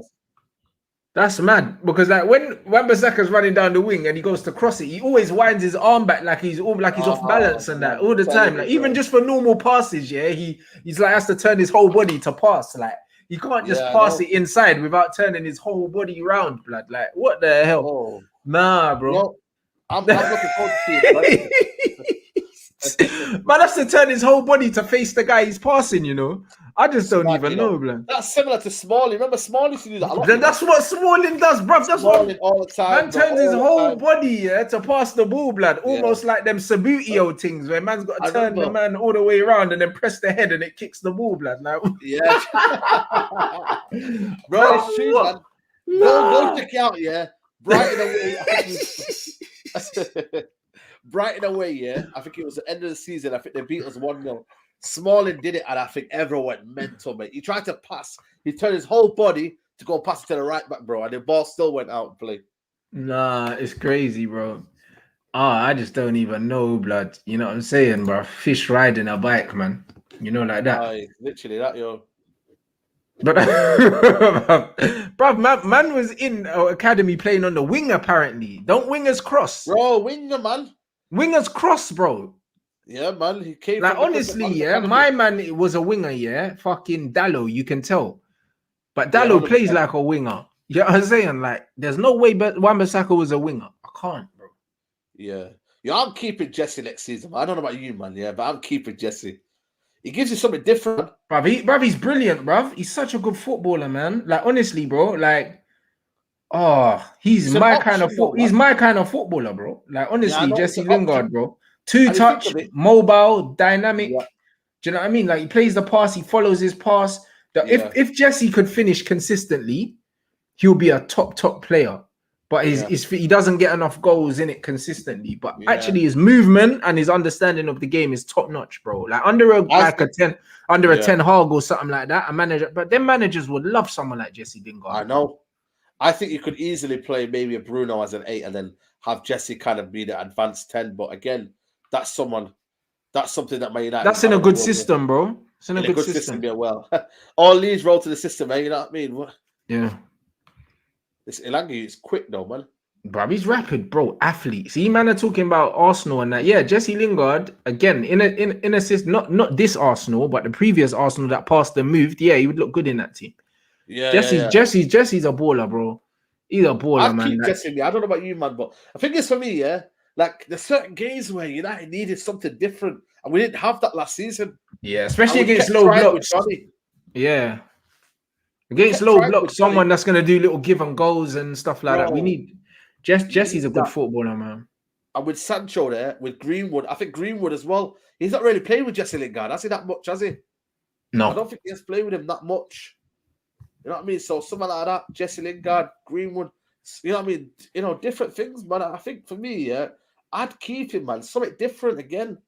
That's mad because like when Wan-Bissaka's running down the wing and he goes to cross it, he always winds his arm back like he's off balance and that all the time. Like even just for normal passes, he's like has to turn his whole body to pass. Like he can't just pass it inside without turning his whole body around. Blood, like what the hell? Oh. Nah, bro. I'm looking forward to seeing it. Man has to turn his whole body to face the guy he's passing, I just don't even know, man. That's similar to Smalling. Remember, Smalling used to do that a lot. That's what Smalling does, bruv. That's Smalling all the time. Man turns his whole body to pass the ball, blood. Almost like them Sabutio things where man's got to turn the man all the way around and then press the head and it kicks the ball, blood. Like, bro, it's true, man. Go check it out, Brighton away. Brighton away, I think it was the end of the season. I think they beat us 1-0. Smalling did it, and I think everyone went mental, mate. He tried to pass. He turned his whole body to go pass it to the right back, bro, and the ball still went out and play. Nah, it's crazy, bro. I just don't even know, blood. You know what I'm saying, bro? Fish riding a bike, man. Like that. Literally that, yo. But bro, man was in our academy playing on the wing, apparently. Don't wingers cross? Bro, winger, man. Wingers cross, bro. Yeah, man. He came like honestly, my man was a winger, fucking Dallo, you can tell. But Dallo plays like a winger. You know what I'm saying? Like, there's no way but Wan-Bissaka was a winger. I can't, bro. Yeah, I'm keeping Jesse next season. I don't know about you, man, but I'm keeping Jesse. He gives you something different. Bruv, he's brilliant, bruv. He's such a good footballer, man. Like, honestly, bro, like, he's my kind of footballer, bro. Like, honestly, Jesse Lingard, bro. 2-touch, mobile, dynamic. Yeah. Do you know what I mean? Like he plays the pass, he follows his pass. If Jesse could finish consistently, he'll be a top player. But he doesn't get enough goals in it consistently. But actually, his movement and his understanding of the game is top notch, bro. Like under a 10 Hag or something like that, a manager. But them managers would love someone like Jesse Lingard. I know. I think you could easily play maybe a Bruno as an 8 and then have Jesse kind of be the advanced 10. But again, that's something that Man United. That's in a good system, bro. It's in a good system. Yeah, well, all leads roll to the system, you know what I mean? Yeah. This Elanga is quick though, man. Bro, he's rapid, bro. Athlete. See, man, are talking about Arsenal and that. Yeah, Jesse Lingard again in a system, not this Arsenal, but the previous Arsenal that passed and moved. Yeah, he would look good in that team. Yeah, Jesse's a baller, bro. He's a baller, man. Jesse, I don't know about you, man, but I think it's for me, yeah. Like there's certain games where United needed something different, and we didn't have that last season. Yeah, especially against low blocks. Yeah. Against low blocks, someone that's going to do little give and goals and stuff like that. We need Jesse's a good footballer, man. And with Sancho there, with Greenwood, I think Greenwood as well. He's not really played with Jesse Lingard, has he, that much, has he? No. I don't think he has played with him that much. You know what I mean? So something like that, Jesse Lingard, Greenwood, you know what I mean? You know, different things, man. I think for me, yeah, I'd keep him, man. Something different again.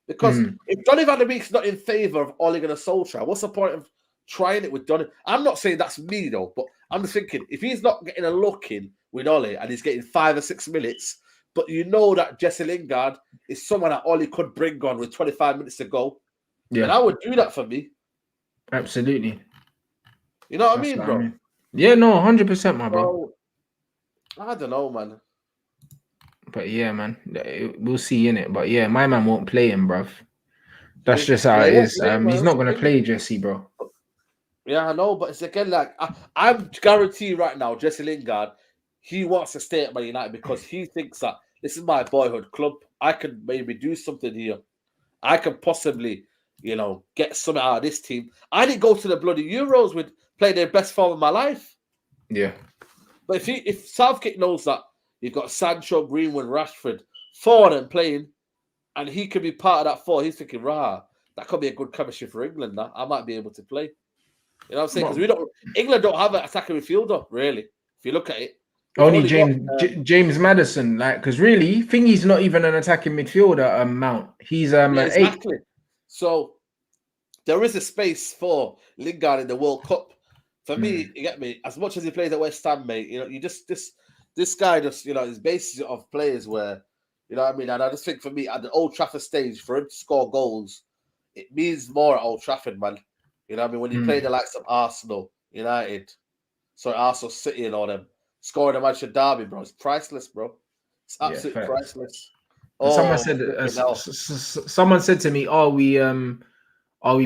Because if Donny van der Beek's not in favour of Ole Gunnar Solskjaer, what's the point of trying it with Donny? I'm not saying that's me, though, but I'm just thinking, if he's not getting a look in with Ole and he's getting 5 or 6 minutes, but you know that Jesse Lingard is someone that Ole could bring on with 25 minutes to go, then I would do that for me. Absolutely. You know what I mean, bro? I mean. Yeah, no, 100%, my bro. I don't know, man. But yeah, man, we'll see in it. But yeah, my man won't play him, bruv. That's just how it is. He's not going to play Jesse, bro. Yeah, I know, but it's again like I'm guaranteed right now, Jesse Lingard, he wants to stay at Man United because he thinks that this is my boyhood club. I can maybe do something here. I can possibly, you know, get something out of this team. I didn't go to the bloody Euros with playing their best form of my life. Yeah. But if Southgate knows that you've got Sancho, Greenwood, Rashford, 4 of them playing, and he could be part of that 4, he's thinking, that could be a good chemistry for England. Now I might be able to play. You know what I'm saying? Because England don't have an attacking midfielder, really. If you look at it. Only James Maddison, like, because really, Thingy's not even an attacking midfielder. Mount, he's exactly. 8. So there is a space for Lingard in the World Cup. For me, you get me. As much as he plays at West Ham, mate, you know, you just this guy just, you know, is basis of players where, you know what I mean. And I just think for me at the Old Trafford stage, for him to score goals, it means more at Old Trafford, man. You know what I mean? When you play the likes of Arsenal, United, Arsenal City and all them, scoring a Manchester derby, bro, it's priceless, bro. It's absolutely priceless. Someone said to me, "Are we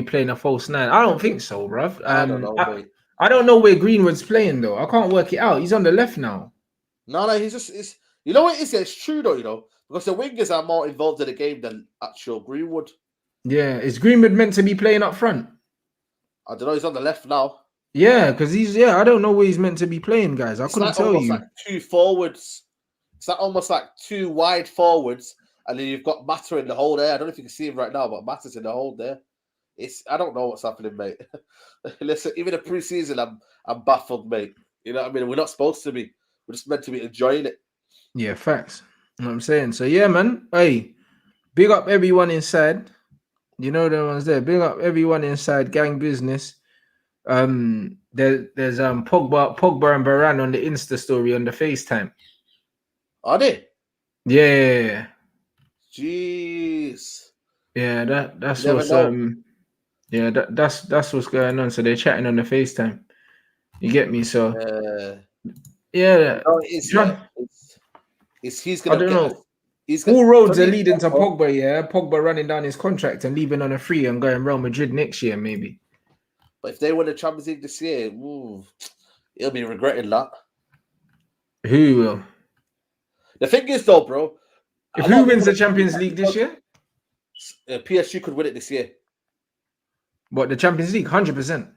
playing a false 9?" I don't think so, bruv. I don't know, mate. I don't know where Greenwood's playing though. I can't work it out. He's on the left now. No, it's you know what it is? It's true though, you know, because the wingers are more involved in the game than actual Greenwood. Yeah, is Greenwood meant to be playing up front? I don't know. He's on the left now. Yeah, because I don't know where he's meant to be playing, guys. I couldn't tell you. Like 2 forwards. It's like almost like 2 wide forwards, and then you've got Mata in the hole there. I don't know if you can see him right now, but Mata's in the hole there. I don't know what's happening, mate. Listen, even a pre-season, I'm baffled, mate. You know what I mean? We're not supposed to be. We're just meant to be enjoying it. Yeah, facts. You know what I'm saying? So yeah, man. Hey, big up everyone inside. You know the ones there. Big up everyone inside. Gang business. There's Pogba and Varane on the Insta story on the FaceTime. Are they? Yeah. Jeez. Yeah, that's what's that's what's going on. So they're chatting on the FaceTime. You get me? So yeah. No, he's gonna. I don't know. All roads are leading to Pogba. Yeah, Pogba running down his contract and leaving on a free and going Real Madrid next year, maybe. But if they win the Champions League this year, he'll be regretting that. Who will? The thing is, though, bro. If who wins the Champions League this year? PSG could win it this year. What, the Champions League? 100%.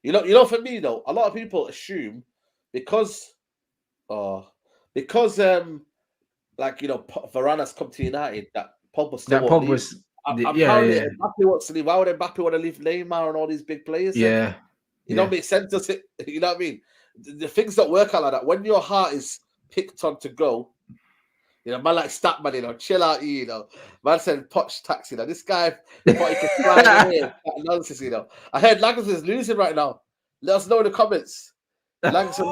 You know, for me though, a lot of people assume because like, you know, Varane has come to United that Pogba still won't leave. Apparently, Mbappe wants to leave. Why would Mbappe want to leave Neymar and all these big players? Yeah. It don't make sense, does it? You know what I mean? The things don't work out like that. When your heart is picked on to go, you know, man like Statman, you know, chill out, you know. Man said Poch tax, you know. This guy thought he could fly away. Nonsense, you know. I heard Lagerson is losing right now. Let us know in the comments. Lagerson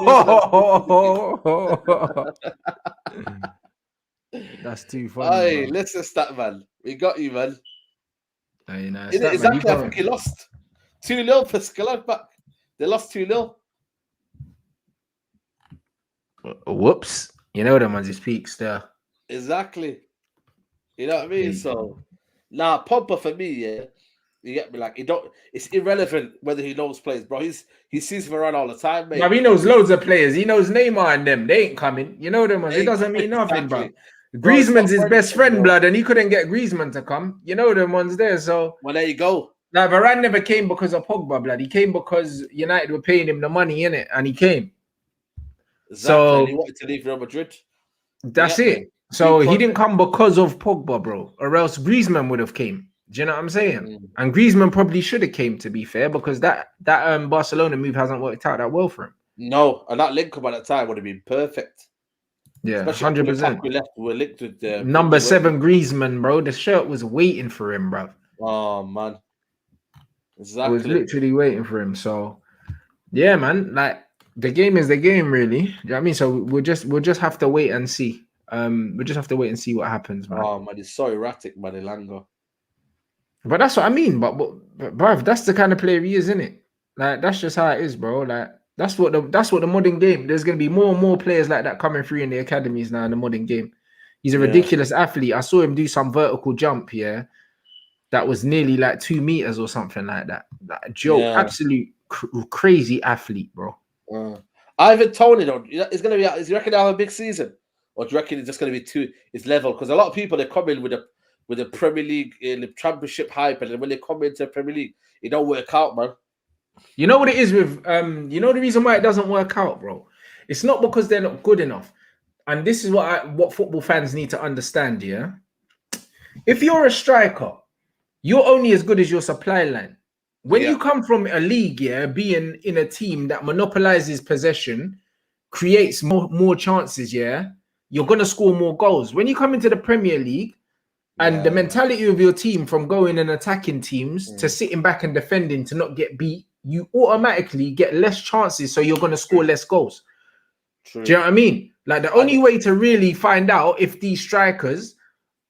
losing. That's too funny. Hey, listen, Statman. We got you, man. You know, exactly, I think he lost 2-0 for Skladback. They lost 2-0. Whoops. You know them ones he speaks there. Exactly. You know what I mean? So now Pogba for me, yeah. You get me? Like it's irrelevant whether he knows players, bro. He sees him around all the time, mate. But he knows loads of players. He knows Neymar and them. They ain't coming. You know them ones. It doesn't mean nothing, bro. Griezmann's his best friend, blood, and he couldn't get Griezmann to come. You know them ones there. So well, there you go. Like Varane never came because of Pogba, blood. He came because United were paying him the money, innit? And he came. Exactly. So and he wanted to leave Real Madrid. That's it. So he didn't come because of Pogba, bro, or else Griezmann would have came. Do you know what I'm saying? And Griezmann probably should have came, to be fair, because that Barcelona move hasn't worked out that well for him. No, and that link up at that time would have been perfect. Yeah, 100%. We were linked with number 7 Griezmann, bro. The shirt was waiting for him, bro. Oh man, exactly. It was literally waiting for him. So, yeah, man. Like the game is the game, really. Do you know what I mean? So we'll just have to wait and see. We'll just have to wait and see what happens, man. Oh man, it's so erratic, man, Elanga. But that's what I mean. But bruv, that's the kind of player he is, isn't it? Like that's just how it is, bro. Like that's what the modern game. There's gonna be more and more players like that coming through in the academies now in the modern game. He's a ridiculous athlete. I saw him do some vertical jump here that was nearly like 2 meters or something like that. Like a joke, absolute crazy athlete, bro. Ivan Toney, though, is gonna be. Is you reckon he'll have a big season, or do you reckon it's just gonna be it's level? Because a lot of people they come in with the Premier League in the Championship hype, and then when they come into the Premier League, it don't work out, man. You know what it is with you know the reason why it doesn't work out, bro? It's not because they're not good enough. And this is what football fans need to understand, yeah? If you're a striker, you're only as good as your supply line. When you come from a league, being in a team that monopolizes possession, creates more chances, you're gonna score more goals. When you come into the Premier League, and the mentality of your team from going and attacking teams to sitting back and defending to not get beat, you automatically get less chances, so you're going to score less goals. True. Do you know what I mean? Like the only way to really find out if these strikers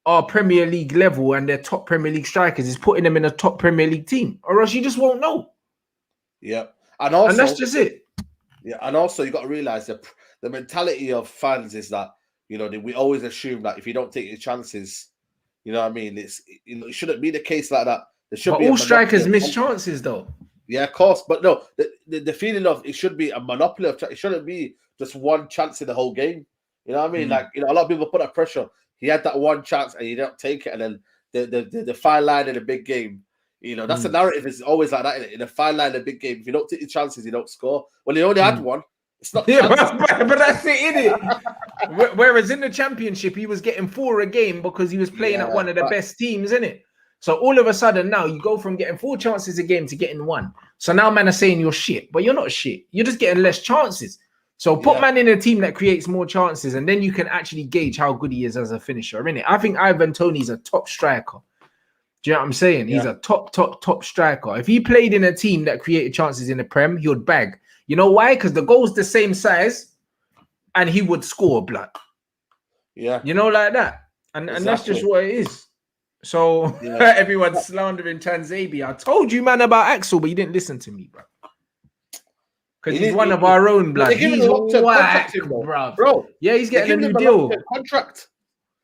are Premier League level and they're top Premier League strikers is putting them in a top Premier League team, or else you just won't know. Yeah, and that's just it. Yeah, and also you got to realize that the mentality of fans is that we always assume that if you don't take your chances. You know what I mean? It shouldn't be the case like that. There should be all strikers miss chances, though. Yeah, of course. But no, the feeling of it should be a monopoly of it shouldn't be just one chance in the whole game. You know what I mean? Like a lot of people put that pressure. He had that one chance and he didn't take it, and then the fine line in a big game. That's the narrative. It's always like that in a fine line in a big game. If you don't take your chances, you don't score. Well, he only had one. It's not but that's it, innit? Whereas in the Championship, he was getting 4 a game because he was playing at one of the best teams, innit? So all of a sudden now you go from getting 4 chances a game to getting 1. So now man are saying you're shit, but you're not shit. You're just getting less chances. So put man in a team that creates more chances, and then you can actually gauge how good he is as a finisher, innit? I think Ivan Toney's a top striker. Do you know what I'm saying? He's a top striker. If he played in a team that created chances in the Prem, he would bag. You know why? Because the goal's the same size and he would score, blood. Yeah. You know, like that. And that's just what it is. So everyone's slandering Tanzania. I told you, man, about Axel, but you didn't listen to me, bro. Because he's one of our own, blood. He's whack, bro. Yeah, he's getting a new deal. Contract.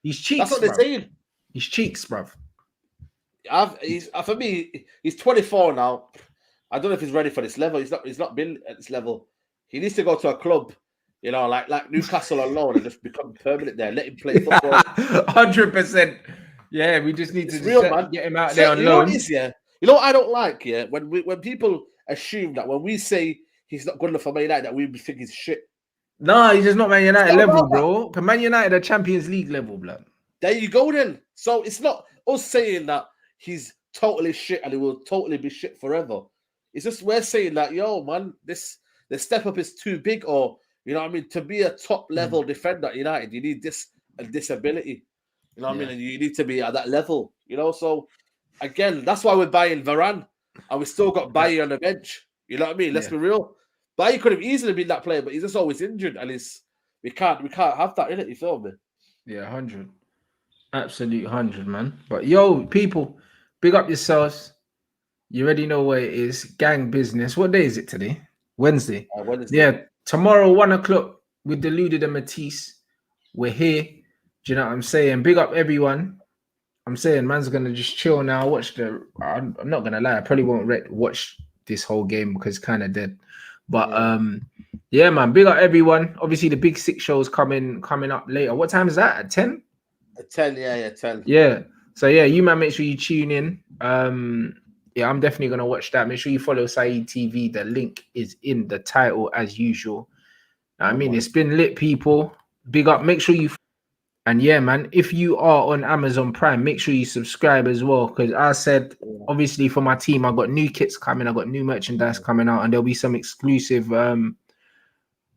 He's cheeks, that's what they're saying. He's cheeks, bro. For me, he's 24 now. I don't know if he's ready for this level. He's not been at this level. He needs to go to a club, like Newcastle on loan and just become permanent there. Let him play football. 100%. Yeah, we just need to get him out there on loan. You know what I don't like, when people assume that when we say he's not good enough for Man United, that we think he's shit. No, he's just not Man United level, bro. Because Man United are Champions League level, blood. There you go then. So it's not us saying that he's totally shit and he will totally be shit forever. It's just we're saying that, yo, man, the step up is too big, or you know what I mean, to be a top level defender at United, you need this ability. You know what I mean? And you need to be at that level, you know. So again, that's why we're buying Varane, and we still got Bailly on the bench. You know what I mean? Let's be real. Bailly could have easily been that player, but he's just always injured, and we can't have that in it. You feel me? Yeah, 100. Absolute 100, man. But yo, people, big up yourselves. You already know where it is. Gang business. What day is it today? Wednesday. Wednesday. Yeah, tomorrow, 1 o'clock with Deluded and Matisse. We're here. Do you know what I'm saying? Big up everyone. I'm saying man's gonna just chill now. Watch I'm not gonna lie, I probably won't watch this whole game because it's kind of dead. But yeah, man, big up everyone. Obviously, the Big Six show's coming up later. What time is that? At 10? At 10, yeah, 10. Yeah. So yeah, you man, make sure you tune in. Yeah, I'm definitely gonna watch that. Make sure you follow Saeed TV. The link is in the title as usual. I mean, it's been lit, people. Big up. Make sure you. And yeah, man, if you are on Amazon Prime, make sure you subscribe as well. Because I said, obviously, for my team, I got new kits coming, I got new merchandise coming out, and there'll be some exclusive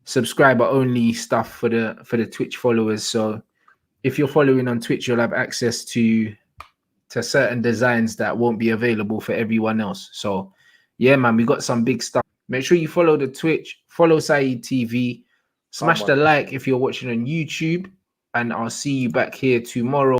subscriber only stuff for the Twitch followers. So if you're following on Twitch, you'll have access to certain designs that won't be available for everyone else. So yeah, man, we got some big stuff. Make sure you follow the Twitch, follow Saeed TV, smash the like if you're watching on YouTube. And I'll see you back here tomorrow.